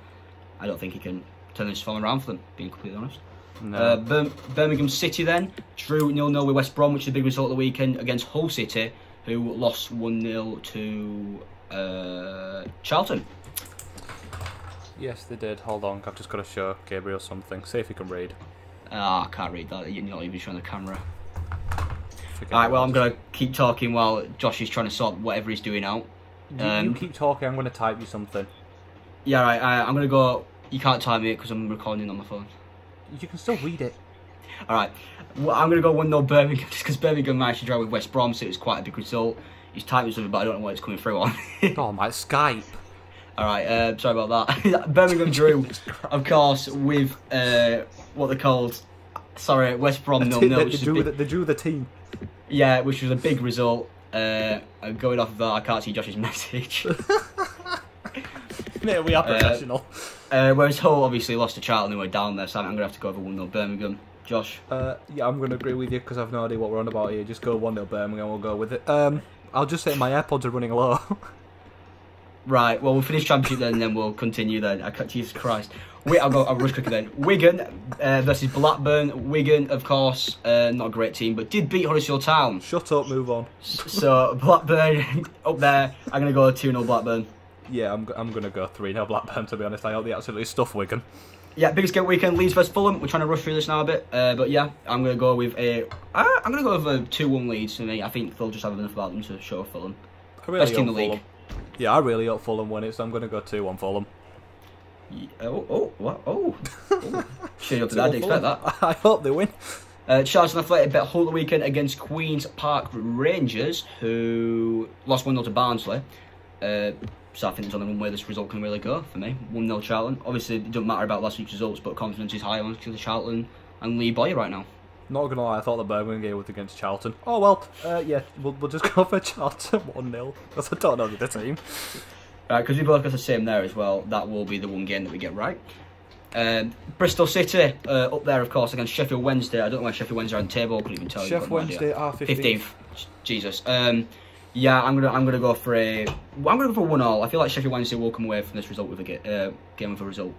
I don't think he can turn this form around for them, being completely honest. No. Birmingham City then drew 0-0 with West Brom, which is a big result of the weekend, against Hull City, who lost 1-0 to Charlton. Yes, they did. Hold on, I've just got to show Gabriel something. See if he can read. I can't read that. You're not even showing the camera. Alright, well, I'm going to keep talking while Josh is trying to sort whatever he's doing out. You keep talking, I'm going to type you something. Yeah, right, I'm going to go... You can't type me it because I'm recording on my phone. You can still read it. Alright, well, I'm going to go 1-0 Birmingham, just because Birmingham managed to draw with West Brom, so it was quite a big result. He's typing something, but I don't know what it's coming through on. Oh, my Skype. Alright, sorry about that. Birmingham drew, of course, with what they're called. Sorry, West Brom 0-0. They drew the team. Yeah, which was a big result. Going off of that, I can't see Josh's message. Yeah, we are professional. Whereas Hull obviously lost to Charlton, who were down there, so I'm going to have to go over 1-0 Birmingham. Josh? Yeah, I'm going to agree with you because I've no idea what we're on about here. Just go 1-0 Birmingham, we'll go with it. I'll just say my AirPods are running low. Right, well, we'll finish Championship then, and then we'll continue then. Jesus Christ. I'll rush quicker then. Wigan versus Blackburn. Wigan, of course, not a great team, but did beat Huddersfield Town. Shut up, move on. So, Blackburn, up there, I'm going to go 2-0 Blackburn. Yeah, I'm going to go 3-0 Blackburn, to be honest. I hope they absolutely stuff Wigan. Yeah, biggest game weekend, Leeds versus Fulham. We're trying to rush through this now a bit, but yeah, I'm going to go with a 2-1 Leeds for me. I think they'll just have enough about them to show Fulham. Best team in the league. Yeah, I really hope Fulham win it, so I'm going to go 2-1 Fulham. What? Shit up to that, I didn't expect that. I hope they win. Charlton Athletic bet Hull the weekend against Queen's Park Rangers, who lost 1-0 to Barnsley. So I think there's only one way this result can really go for me. 1-0 Charlton. Obviously, it doesn't matter about last week's results, but confidence is high on Charlton and Lee Boyer right now. Not gonna lie, I thought the Birmingham game was against Charlton. Oh well, yeah, we'll just go for Charlton 1-0 because I don't know the team. Right, because we both got the same there as well. That will be the one game that we get right. Bristol City up there, of course, against Sheffield Wednesday. I don't know why Sheffield Wednesday are on the table. I couldn't even tell you. Sheffield Wednesday are 15th. Jesus. Yeah, I'm gonna go for a 1-1. I feel like Sheffield Wednesday will come away from this result with a game of a result.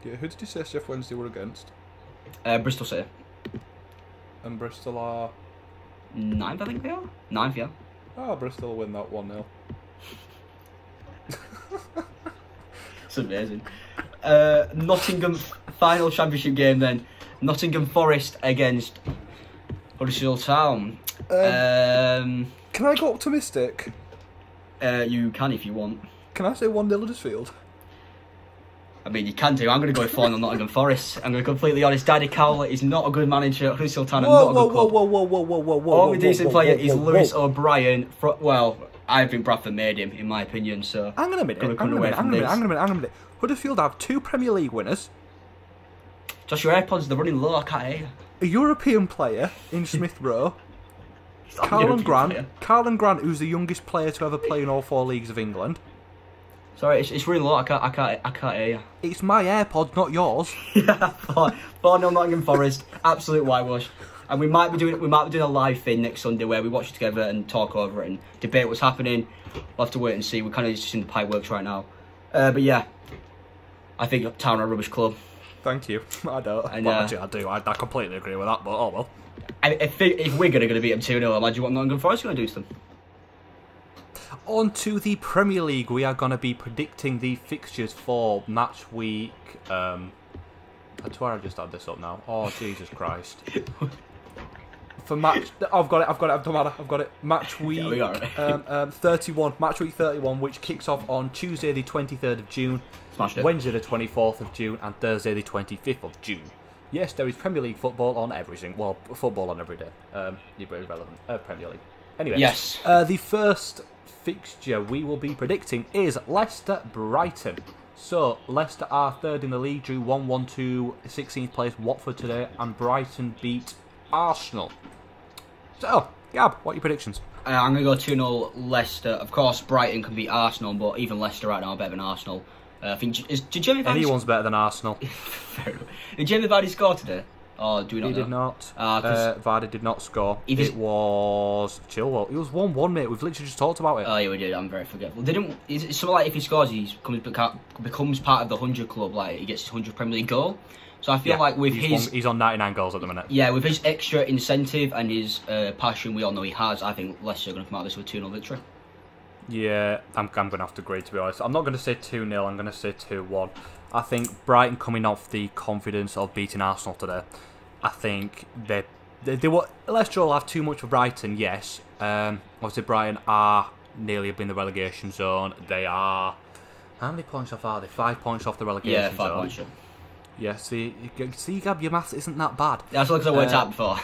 Yeah, who did you say Sheffield Wednesday were against? Bristol City. And Bristol are 9th, I think they are. 9th, yeah. Oh, Bristol will win that 1-0. It's amazing. Nottingham final championship game then. Nottingham Forest against Huddersfield Town. Can I go optimistic? You can if you want. Can I say 1-0 Huddersfield? I mean, you can do. I'm going to go with 4-0 Nottingham Forest. I'm going to be completely honest. Danny Cowler is not a good manager. Huddersfield Town are not a good club. Whoa. Only decent player is Lewis O'Brien. Well, I think Bradford made him, in my opinion. So hang on a minute. Huddersfield have 2 Premier League winners. Josh, your AirPods, they're running low. I can't hear you. A European player in Smith Rowe. Carl and Grant, who's the youngest player to ever play in all 4 leagues of England. Sorry, it's really low. I can't hear you. It's my AirPods, not yours. Yeah, 4-0 Nottingham Forest, absolute whitewash. And we might be doing a live thing next Sunday where we watch it together and talk over it and debate what's happening. We'll have to wait and see. We're kind of just in the pipeworks right now. But yeah, I think Town are a rubbish club. Thank you. I don't. And, well, actually, I do. I completely agree with that. But oh well. If Wigan are going to beat them 2-0, imagine what Nottingham Forest are going to do to them. On to the Premier League, we are going to be predicting the fixtures for match week. I swear I just had this up now. Oh Jesus Christ! For match, I've got it. Don't matter. I've got it. Match week. Yeah, we got it. 31. Match week 31, which kicks off on Tuesday the 23rd of June, Wednesday the 24th of June, and Thursday the 25th of June. Yes, there is Premier League football on everything. Well, football on every day. You're very relevant. Premier League. Anyway. Yes. The first fixture we will be predicting is Leicester-Brighton. So, Leicester are third in the league, drew 1-1 to 16th place Watford today, and Brighton beat Arsenal. So, Gab, what are your predictions? I'm going to go 2-0 Leicester. Of course, Brighton can beat Arsenal, but even Leicester right now are better than Arsenal. I think, did Jamie Vardy... Anyone's better than Arsenal. Did Jamie Vardy score today? Or do we not know? He did not. Vardy did not score. It was Chilwell. It was 1-1, mate. We've literally just talked about it. Oh, yeah, we did. I'm very forgetful. It's something like if he scores, he becomes part of the 100 club. Like, he gets his 100 Premier League goal. So I feel like with he's on 99 goals at the minute. Yeah, with his extra incentive and his passion we all know he has, I think Leicester are going to come out of this with a 2-0 victory. Yeah, I'm going to have to agree, to be honest. I'm not going to say 2-0, I'm going to say 2-1. I think Brighton coming off the confidence of beating Arsenal today, I think they were... Leicester will have too much for Brighton, yes. Obviously, Brighton are nearly in the relegation zone. They are... How many points off are they? 5 points off the relegation zone. Yeah, 5 points, yeah. Yeah, see, Gab, your maths isn't that bad. That's what I worked out before.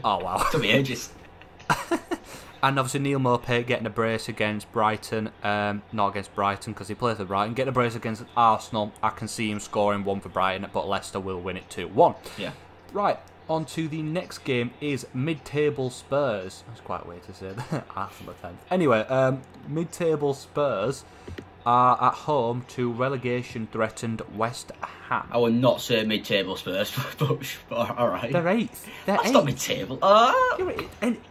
Oh, wow. Took me ages. And obviously Neil Maupay getting a brace against Brighton, not against Brighton because he plays for Brighton, getting a brace against Arsenal. I can see him scoring 1 for Brighton, but Leicester will win it 2-1. Yeah. Right, on to the next game is mid-table Spurs. That's quite weird to say that. Arsenal 10th. Anyway, mid-table Spurs are at home to relegation-threatened West Ham. I would not say mid-table Spurs, but alright. They're 8th. That's 8th. Not mid-table.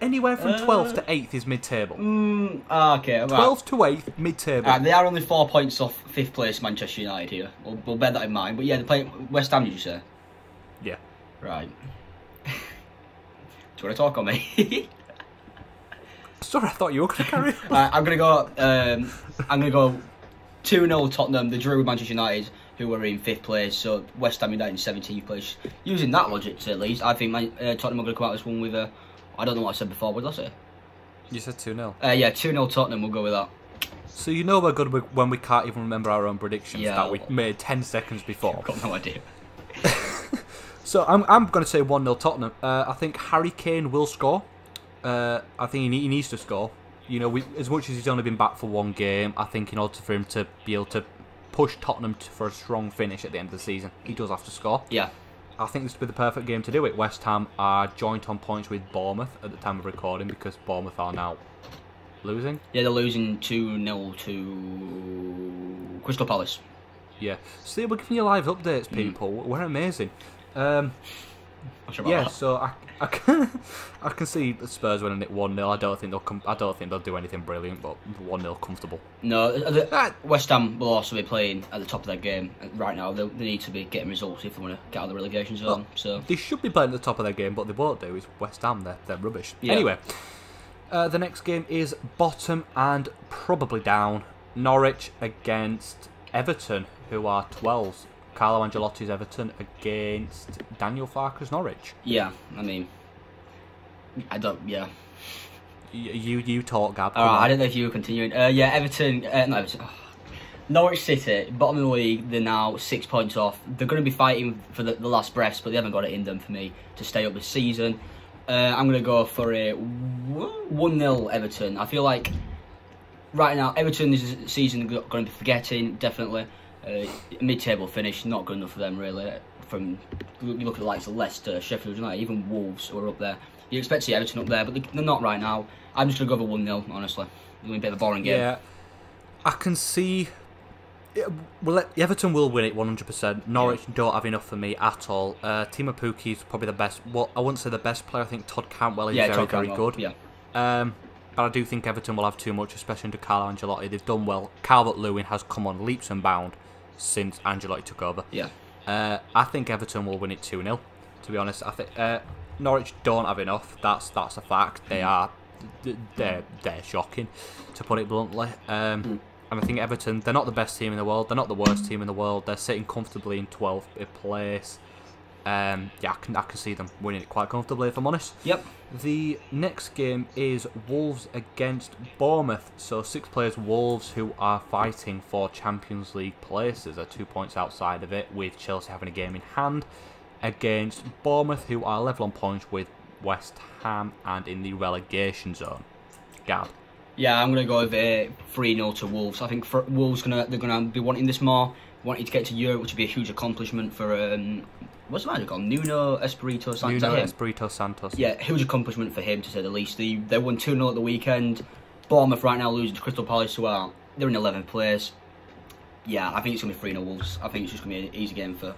Anywhere from 12th to 8th is mid-table. Okay, right. 12th to 8th, mid-table. They are only 4 points off 5th place Manchester United here. We'll bear that in mind. But yeah, they're playing West Ham, did you say? Yeah. Right. Do you want to talk on me? Sorry, I thought you were going to carry on. I'm going to go 2-0 Tottenham. They drew with Manchester United, who were in 5th place. So West Ham United in 17th place. Using that logic, at least, I think Tottenham are going to come out of this one with a... I don't know what I said before. What did I say? You said 2-0. Yeah, 2-0 Tottenham. We'll go with that. So you know we're good when we can't even remember our own predictions that we made 10 seconds before. I've got no idea. So I'm going to say 1-0 Tottenham. I think Harry Kane will score. I think he needs to score. You know, as much as he's only been back for 1 game, I think in order for him to be able to push Tottenham for a strong finish at the end of the season, he does have to score. Yeah. I think this would be the perfect game to do it. West Ham are joint on points with Bournemouth at the time of recording because Bournemouth are now losing. Yeah, they're losing 2-0 to Crystal Palace. Yeah. See, we're giving you live updates, people. We're amazing. Yeah, so I can see the Spurs winning it 1-0. I don't think they'll do anything brilliant, but 1-0 comfortable. No, West Ham will also be playing at the top of their game right now. They need to be getting results if they want to get out of the relegation zone. Well, so they should be playing at the top of their game, but they won't do. It's West Ham. They're rubbish. Yeah. Anyway, the next game is bottom and probably down. Norwich against Everton, who are 12s. Carlo Ancelotti's Everton against Daniel Farke's Norwich. Yeah, I mean, I don't. Yeah, you talk, Gab. I don't know if you were continuing. Yeah, Everton. No, Everton. Oh. Norwich City, bottom of the league. They're now 6 points off. They're going to be fighting for the last breath, but they haven't got it in them for me to stay up this season. I'm going to go for a 1-0 Everton. I feel like right now Everton is a season going to be forgetting definitely. Mid-table finish, not good enough for them really. From you look at the likes of Leicester, Sheffield United, even Wolves who are up there. You expect to see Everton up there, but they're not right now. I'm just going to go for 1-0, honestly. It's going to be a bit of a boring game. Yeah, I can see Well, Everton will win it 100%. Norwich don't have enough for me at all. Timo Pukki is probably the best. Well, I wouldn't say the best player. I think Todd Cantwell is very good. Yeah. But I do think Everton will have too much, especially under Carlo Ancelotti. They've done well. Calvert-Lewin has come on leaps and bounds since Ancelotti took over. Yeah. I think Everton will win it 2-0. To be honest, I think Norwich don't have enough. That's a fact. They're shocking, to put it bluntly. And I think Everton, they're not the best team in the world. They're not the worst team in the world. They're sitting comfortably in 12th place. I can see them winning it quite comfortably, if I'm honest. Yep. The next game is Wolves against Bournemouth. So 6th place Wolves, who are fighting for Champions League places, are 2 points outside of it, with Chelsea having a game in hand, against Bournemouth, who are level on points with West Ham and in the relegation zone. Gab. Yeah, I'm going to go with 3-0 to Wolves. I think Wolves they're going to be wanting this more, wanting to get to Europe, which would be a huge accomplishment for what's the manager called? Nuno Espirito Santos. Yeah, huge accomplishment for him, to say the least. They won 2-0 at the weekend. Bournemouth right now losing to Crystal Palace, who are they're in 11th place. Yeah, I think it's going to be 3-0 Wolves. I think it's just going to be an easy game for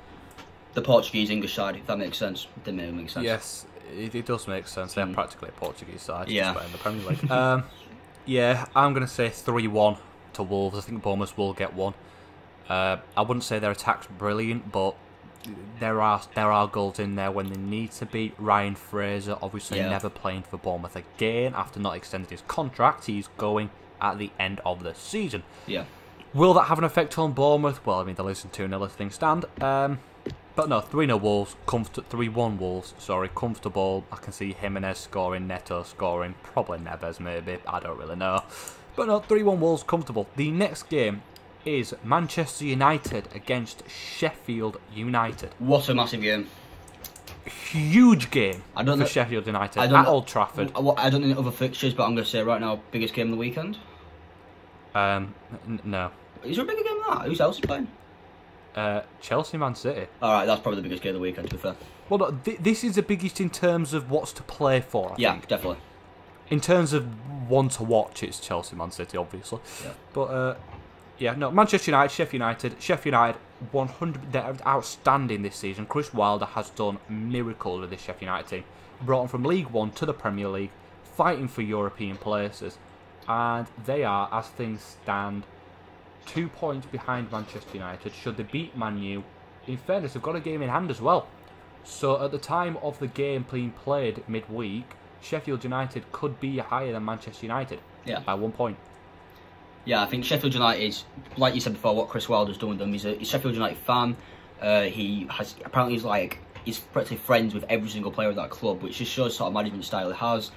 the Portuguese English side, if that makes sense. It didn't really make sense. Yes, it does make sense. They're practically a Portuguese side. Yeah. Just in the Premier League. Yeah, I'm going to say 3-1 to Wolves. I think Bournemouth will get one. I wouldn't say their attack's brilliant, but there are goals in there when they need to be. Ryan Fraser, obviously never playing for Bournemouth again after not extending his contract. He's going at the end of the season. Yeah. Will that have an effect on Bournemouth? Well, I mean, they're losing 2-0 as things stand. But no, 3-0 Wolves, 3-1 Wolves, sorry, comfortable. I can see Jimenez scoring, Neto scoring, probably Neves maybe, I don't really know. But no, 3-1 Wolves, comfortable. The next game is Manchester United against Sheffield United. What a massive game. Huge game for Sheffield United at Old Trafford. I don't know the other fixtures, but I'm going to say right now, biggest game of the weekend? No. Is there a bigger game than that? Who's else is playing? Chelsea, Man City. Alright, that's probably the biggest game of the weekend, to be fair. Well, no, this is the biggest in terms of what's to play for, I think. Definitely. In terms of one to watch, it's Chelsea, Man City, obviously. Yeah. But, Manchester United, Sheffield United, 100, they're outstanding this season. Chris Wilder has done miracles with this Sheffield United team. Brought them from League One to the Premier League, fighting for European places. And they are, as things stand, 2 points behind Manchester United. Should they beat Man U, in fairness, they've got a game in hand as well. So at the time of the game being played midweek, Sheffield United could be higher than Manchester United by 1 point. Yeah, I think Sheffield United is, like you said before, what Chris Wilder's done with them. He's a Sheffield United fan. He's practically friends with every single player of that club, which just shows the sort of management style he has.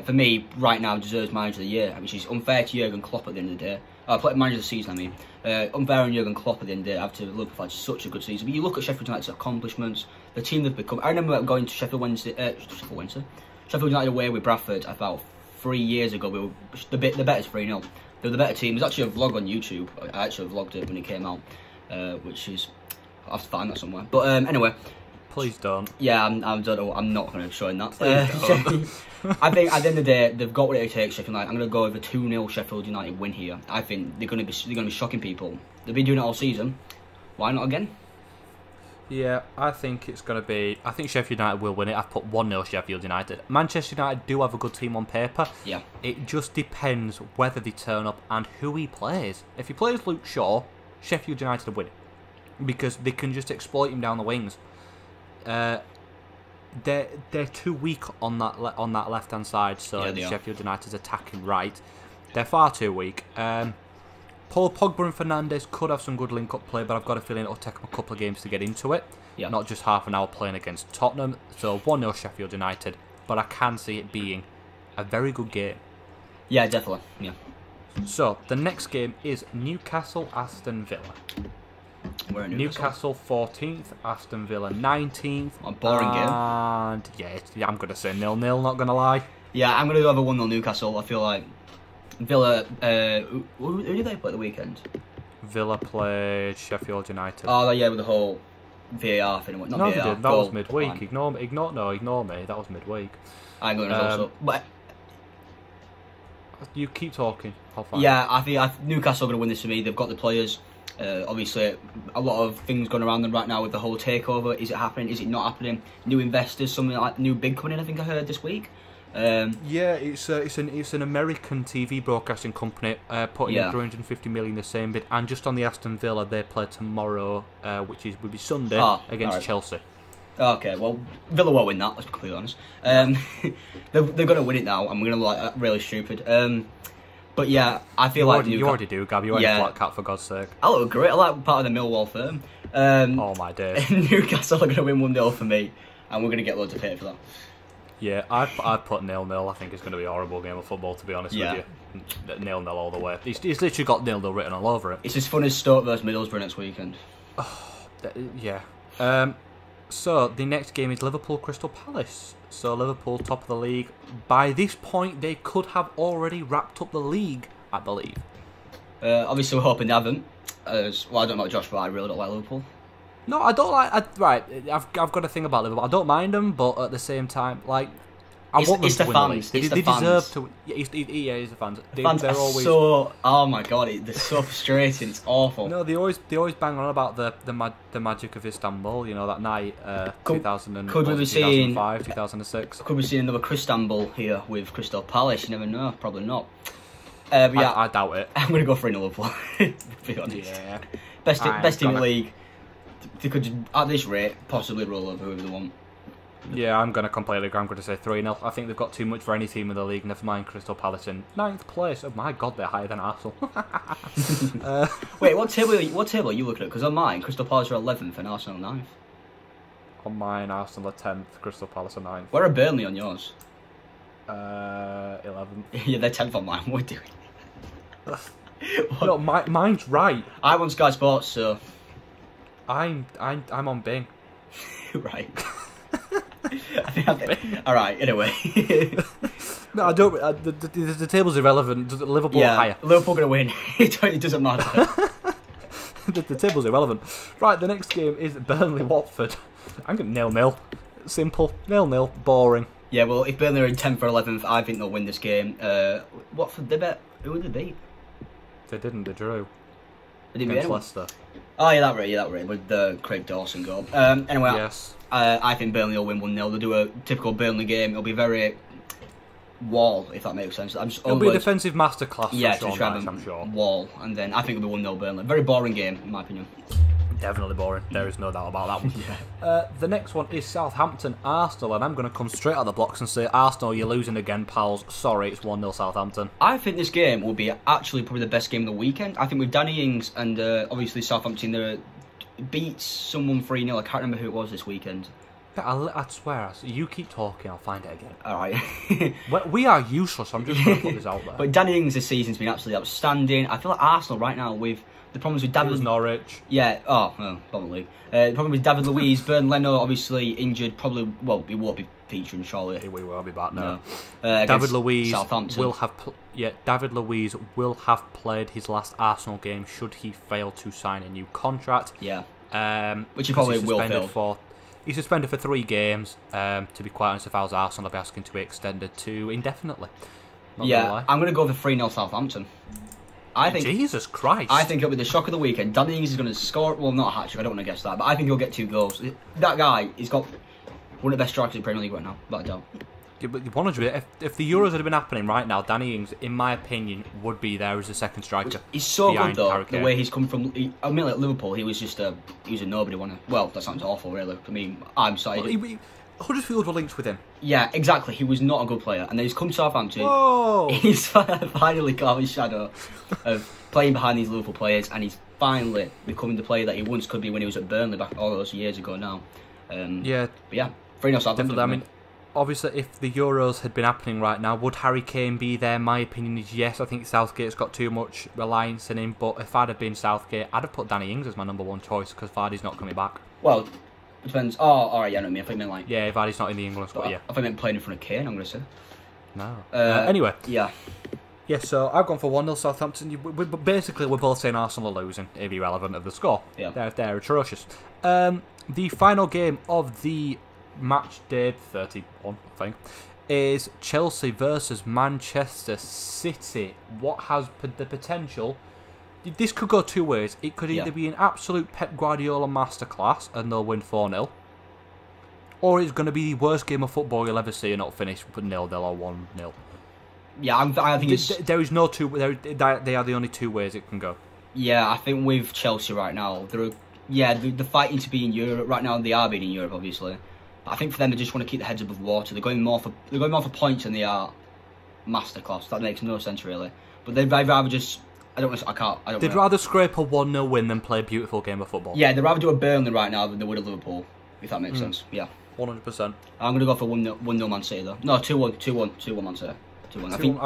For me, right now, deserves manager of the year, which is unfair to Jurgen Klopp at the end of the day. Manager of the season, I mean. Unfair on Jurgen Klopp at the end of the day after Liverpool had such a good season. But you look at Sheffield United's accomplishments, the team they've become. I remember going to Sheffield United away with Bradford about 3 years ago. We were the better 3-0. They were the better team. There's actually a vlog on YouTube. I actually vlogged it when it came out, which is, I'll have to find that somewhere. But anyway. Please don't. Yeah, I'm not going to show that. Please don't. I think at the end of the day, they've got what it takes. Sheffield United. I'm going to go with a 2-0 Sheffield United win here. I think they're going to be shocking people. They've been doing it all season. Why not again? Yeah, I think it's going to be. I think Sheffield United will win it. I've put 1-0 Sheffield United. Manchester United do have a good team on paper. Yeah. It just depends whether they turn up and who he plays. If he plays Luke Shaw, Sheffield United will win it because they can just exploit him down the wings. They're too weak on that left hand side. So Sheffield United's attacking right. They're far too weak. Paul Pogba and Fernandes could have some good link-up play, but I've got a feeling it'll take them a couple of games to get into it. Yeah. Not just half an hour playing against Tottenham. So 1-0 Sheffield United, but I can see it being a very good game. Yeah, definitely. Yeah. So the next game is Newcastle-Aston Villa. We're in Newcastle 14th, Aston Villa 19th. A boring game. And yeah, I'm going to say 0-0, not going to lie. Yeah, I'm going to go over 1-0 Newcastle. I feel like Villa, who did they play at the weekend? Villa played Sheffield United. Oh, yeah, with the whole VAR thing. Not no, VAR, they did. That was midweek. Ignore me. That was midweek. I'm going to also. But You keep talking. I'll find Yeah, I think Newcastle are going to win this for me. They've got the players. Obviously, a lot of things going around them right now with the whole takeover. Is it happening? Is it not happening? New investors, something like new big coming in. I think I heard this week. Yeah, it's an American TV broadcasting company putting in 350 million the same bid, and just on the Aston Villa they play tomorrow, which would be Sunday against Chelsea. Okay, well Villa won't win that. Let's be completely honest. They're going to win it now, and we're going to look like really stupid. But yeah, I feel like you already do, Gab. You ain't a flat cat, for God's sake. I look great. I like part of the Millwall firm. Oh my days. Newcastle are going to win 1-0 for me, and we're going to get loads of hate for that. Yeah, I'd put 0-0. I think it's going to be a horrible game of football, to be honest with you. 0-0 all the way. He's literally got 0-0 written all over it. It's as fun as Stoke versus Middlesbrough next weekend. Yeah. So, the next game is Liverpool-Crystal Palace. So, Liverpool, top of the league. By this point, they could have already wrapped up the league, I believe. Obviously, we're hoping they haven't. Well, I don't know about Josh, but I really don't like Liverpool. No, I don't like... right, I've got a thing about Liverpool. I don't mind them, but at the same time, like... I want them to win the league. They deserve to... Yeah, it's the fans. They're always so... Oh my god, they're so frustrating. It's awful. No, they always bang on about the magic of Istanbul. You know, that night, 2005, 2006. Could we see another Cristanbul here with Crystal Palace? You never know. Probably not. But yeah, I doubt it. I'm going to go for Liverpool, to be honest. Yeah. Best team in the league. They could, at this rate, possibly roll over whoever they want. Yeah, I'm going to completely agree. I'm going to say 3-0. I think they've got too much for any team in the league, never mind Crystal Palace in 9th place. Oh my god, they're higher than Arsenal. Wait, what table are you looking at? Because on mine, Crystal Palace are 11th and Arsenal 9th. On mine, Arsenal are 10th, Crystal Palace are 9th. Where are Burnley on yours? 11th. Yeah, they're 10th on mine. What are you doing? No, mine's right. I'm on Sky Sports, so... I'm on Bing. Right. Alright, anyway. No, I don't. The table's irrelevant. Liverpool are higher. Liverpool going to win. It doesn't matter. The table's irrelevant. Right, the next game is Burnley-Watford. I'm going 0-0. Simple. 0-0. Boring. Yeah, well, if Burnley are in 10th or 11th, I think they'll win this game. Watford, they bet. Who did they beat? They didn't. They drew. They didn't beat anyone. Leicester. Oh, yeah, that right, with the Craig Dawson goal. Anyway, yes. I think Burnley will win 1-0. They'll do a typical Burnley game. It'll be very wall, if that makes sense. It'll be a defensive masterclass. Yeah, for Sean Dyche, I'm sure. Wall, and then I think it'll be 1-0 Burnley. Very boring game, in my opinion. Definitely boring. There is no doubt about that one. Yeah. The next one is Southampton-Arsenal, and I'm going to come straight out of the blocks and say, Arsenal, you're losing again, pals. Sorry, it's 1-0 Southampton. I think this game will be actually probably the best game of the weekend. I think with Danny Ings and obviously Southampton, they beat someone 3-0. I can't remember who it was this weekend. I swear, you keep talking, I'll find it again. Alright. We are useless, I'm just going to put this out there. But Danny Ings this season's been absolutely outstanding. I feel like Arsenal right now with the problems with David... Norwich. Yeah, bottom of the league. The problem with David Luiz, Bernd Leno obviously injured, probably, well, he won't be featuring surely. He will be back now. No. David Luiz will have... David Luiz will have played his last Arsenal game should he fail to sign a new contract. Yeah. Which he probably will fail. He's suspended for 3 games. To be quite honest, if I was Arsenal, I'd be asking to be extended to indefinitely. I'm going to go for 3-0 Southampton. Jesus Christ. I think it'll be the shock of the weekend. Danny Ings is going to score, well, not a hat-trick, I don't want to guess that, but I think he'll get 2 goals. That guy, he's got one of the best strikers in the Premier League right now, without a doubt. Yeah, but if the Euros had been happening right now, Danny Ings, in my opinion, would be there as the second striker. He's so good though, the way he's come from. I mean, at Liverpool, he was a nobody. Well, that sounds awful, really. I mean, I'm sorry. Well, Huddersfield were linked with him. Yeah, exactly. He was not a good player, and then he's come to Southampton. Whoa! He's finally got his shadow of playing behind these Liverpool players, and he's finally becoming the player that he once could be when he was at Burnley back all those years ago. Now, but yeah, 3-0 Southampton. I mean, obviously, if the Euros had been happening right now, would Harry Kane be there? My opinion is yes. I think Southgate's got too much reliance in him. But if I'd have been Southgate, I'd have put Danny Ings as my number 1 choice because Vardy's not coming back. Well, it depends. Oh, alright, yeah, I know what I mean. I think like... Yeah, Vardy's not in the England squad, yeah. I think I meant playing in front of Kane, I'm going to say. No. Anyway. Yeah. Yeah, so I've gone for 1-0 Southampton. Basically, we're both saying Arsenal are losing, irrelevant of the score. Yeah. They're atrocious. The final game of the match day 31, I think, is Chelsea versus Manchester City. What has the potential? This could go two ways. It could either be an absolute Pep Guardiola masterclass and they'll win 4-0, or it's going to be the worst game of football you'll ever see and it'll finish 0-0 or 1-0. Yeah, I think it's... There is no two... They are the only two ways it can go. Yeah, I think with Chelsea right now, they're fighting to be in Europe right now. They are being in Europe, obviously. But I think for them, they just want to keep their heads above water. They're going more for points than they are masterclass. That makes no sense, really. But they'd rather just... They'd rather scrape a 1-0 win than play a beautiful game of football. Yeah, they'd rather do a Burnley right now than they would a Liverpool, if that makes sense. Yeah. 100%. I'm going to go for 1-0 Man City, though. No, 2-1 Man City. 2-1.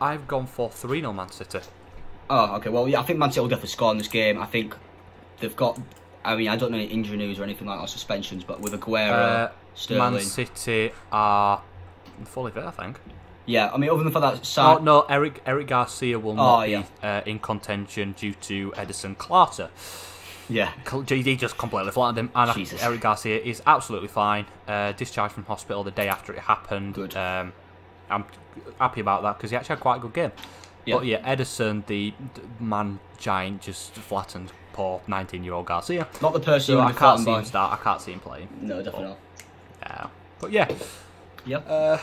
I've gone for 3-0 Man City. Oh, okay. Well, yeah, I think Man City will definitely score in this game. I think they've got... I mean, I don't know any injury news or anything like that, suspensions, but with Aguero, Sterling... Man City are fully fit, I think. Yeah, I mean, other than the fact that... No, Eric Garcia will not be in contention due to Edison Clarter. Yeah. He just completely flattened him. And Jesus. Eric Garcia is absolutely fine. Discharged from hospital the day after it happened. Good. I'm happy about that because he actually had quite a good game. Yeah. But yeah, Edison, the man giant, just flattened poor 19-year-old Garcia. Not the person so who I can't see him start. I can't see him playing. No, definitely not. But yeah. Yep.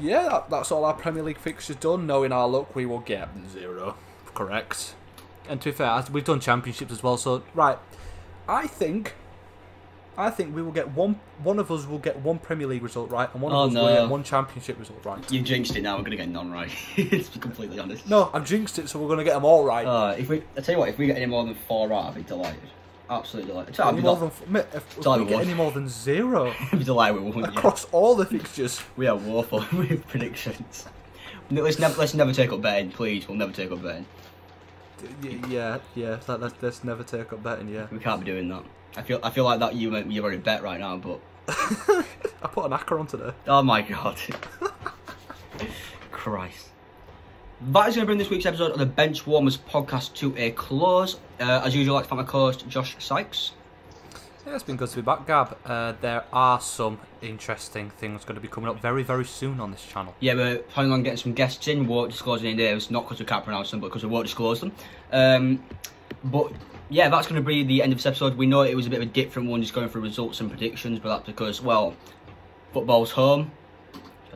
Yeah, that's all our Premier League fixtures done. Knowing our luck, we will get 0. Correct. And to be fair, we've done championships as well. So right, I think we will get one of us will get one Premier League result right, and one of us will get one championship result right. You jinxed it now. We're going to get none right. To be completely honest. No, I've jinxed it, so we're going to get them all right. I tell you what, if we get any more than 4 right, I'd be delighted. Absolutely delighted. If we get any more than 0, I'd be delighted we won't. Across all the fixtures. We are woeful with predictions. Let's never take up betting, please. We'll never take up betting. Yeah. Let's never take up betting. Yeah. We can't be doing that. I feel like that you've already bet right now, but I put an acca on today. Oh my god. Christ. That is going to bring this week's episode of the Benchwarmers podcast to a close. As usual, I'd like to thank my co-host Josh Sykes. Yeah, it's been good to be back, Gab. There are some interesting things going to be coming up very, very soon on this channel. Yeah, we're planning on getting some guests in. We won't disclose any names, not because we can't pronounce them, but because we won't disclose them. But yeah, that's going to be the end of this episode. We know it was a bit of a different one, just going through results and predictions, but that's because, well, football's home.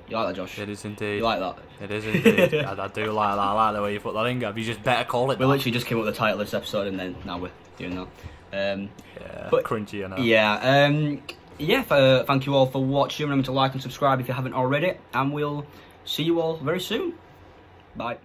You like that, Josh? It is indeed. You like that? It is indeed. I do like that. I like the way you put that in, Gab. You just better call it. We literally just came up with the title of this episode, and then now we're doing that. Yeah, but cringy, I know. Yeah, thank you all for watching. Remember to like and subscribe if you haven't already, and we'll see you all very soon. Bye.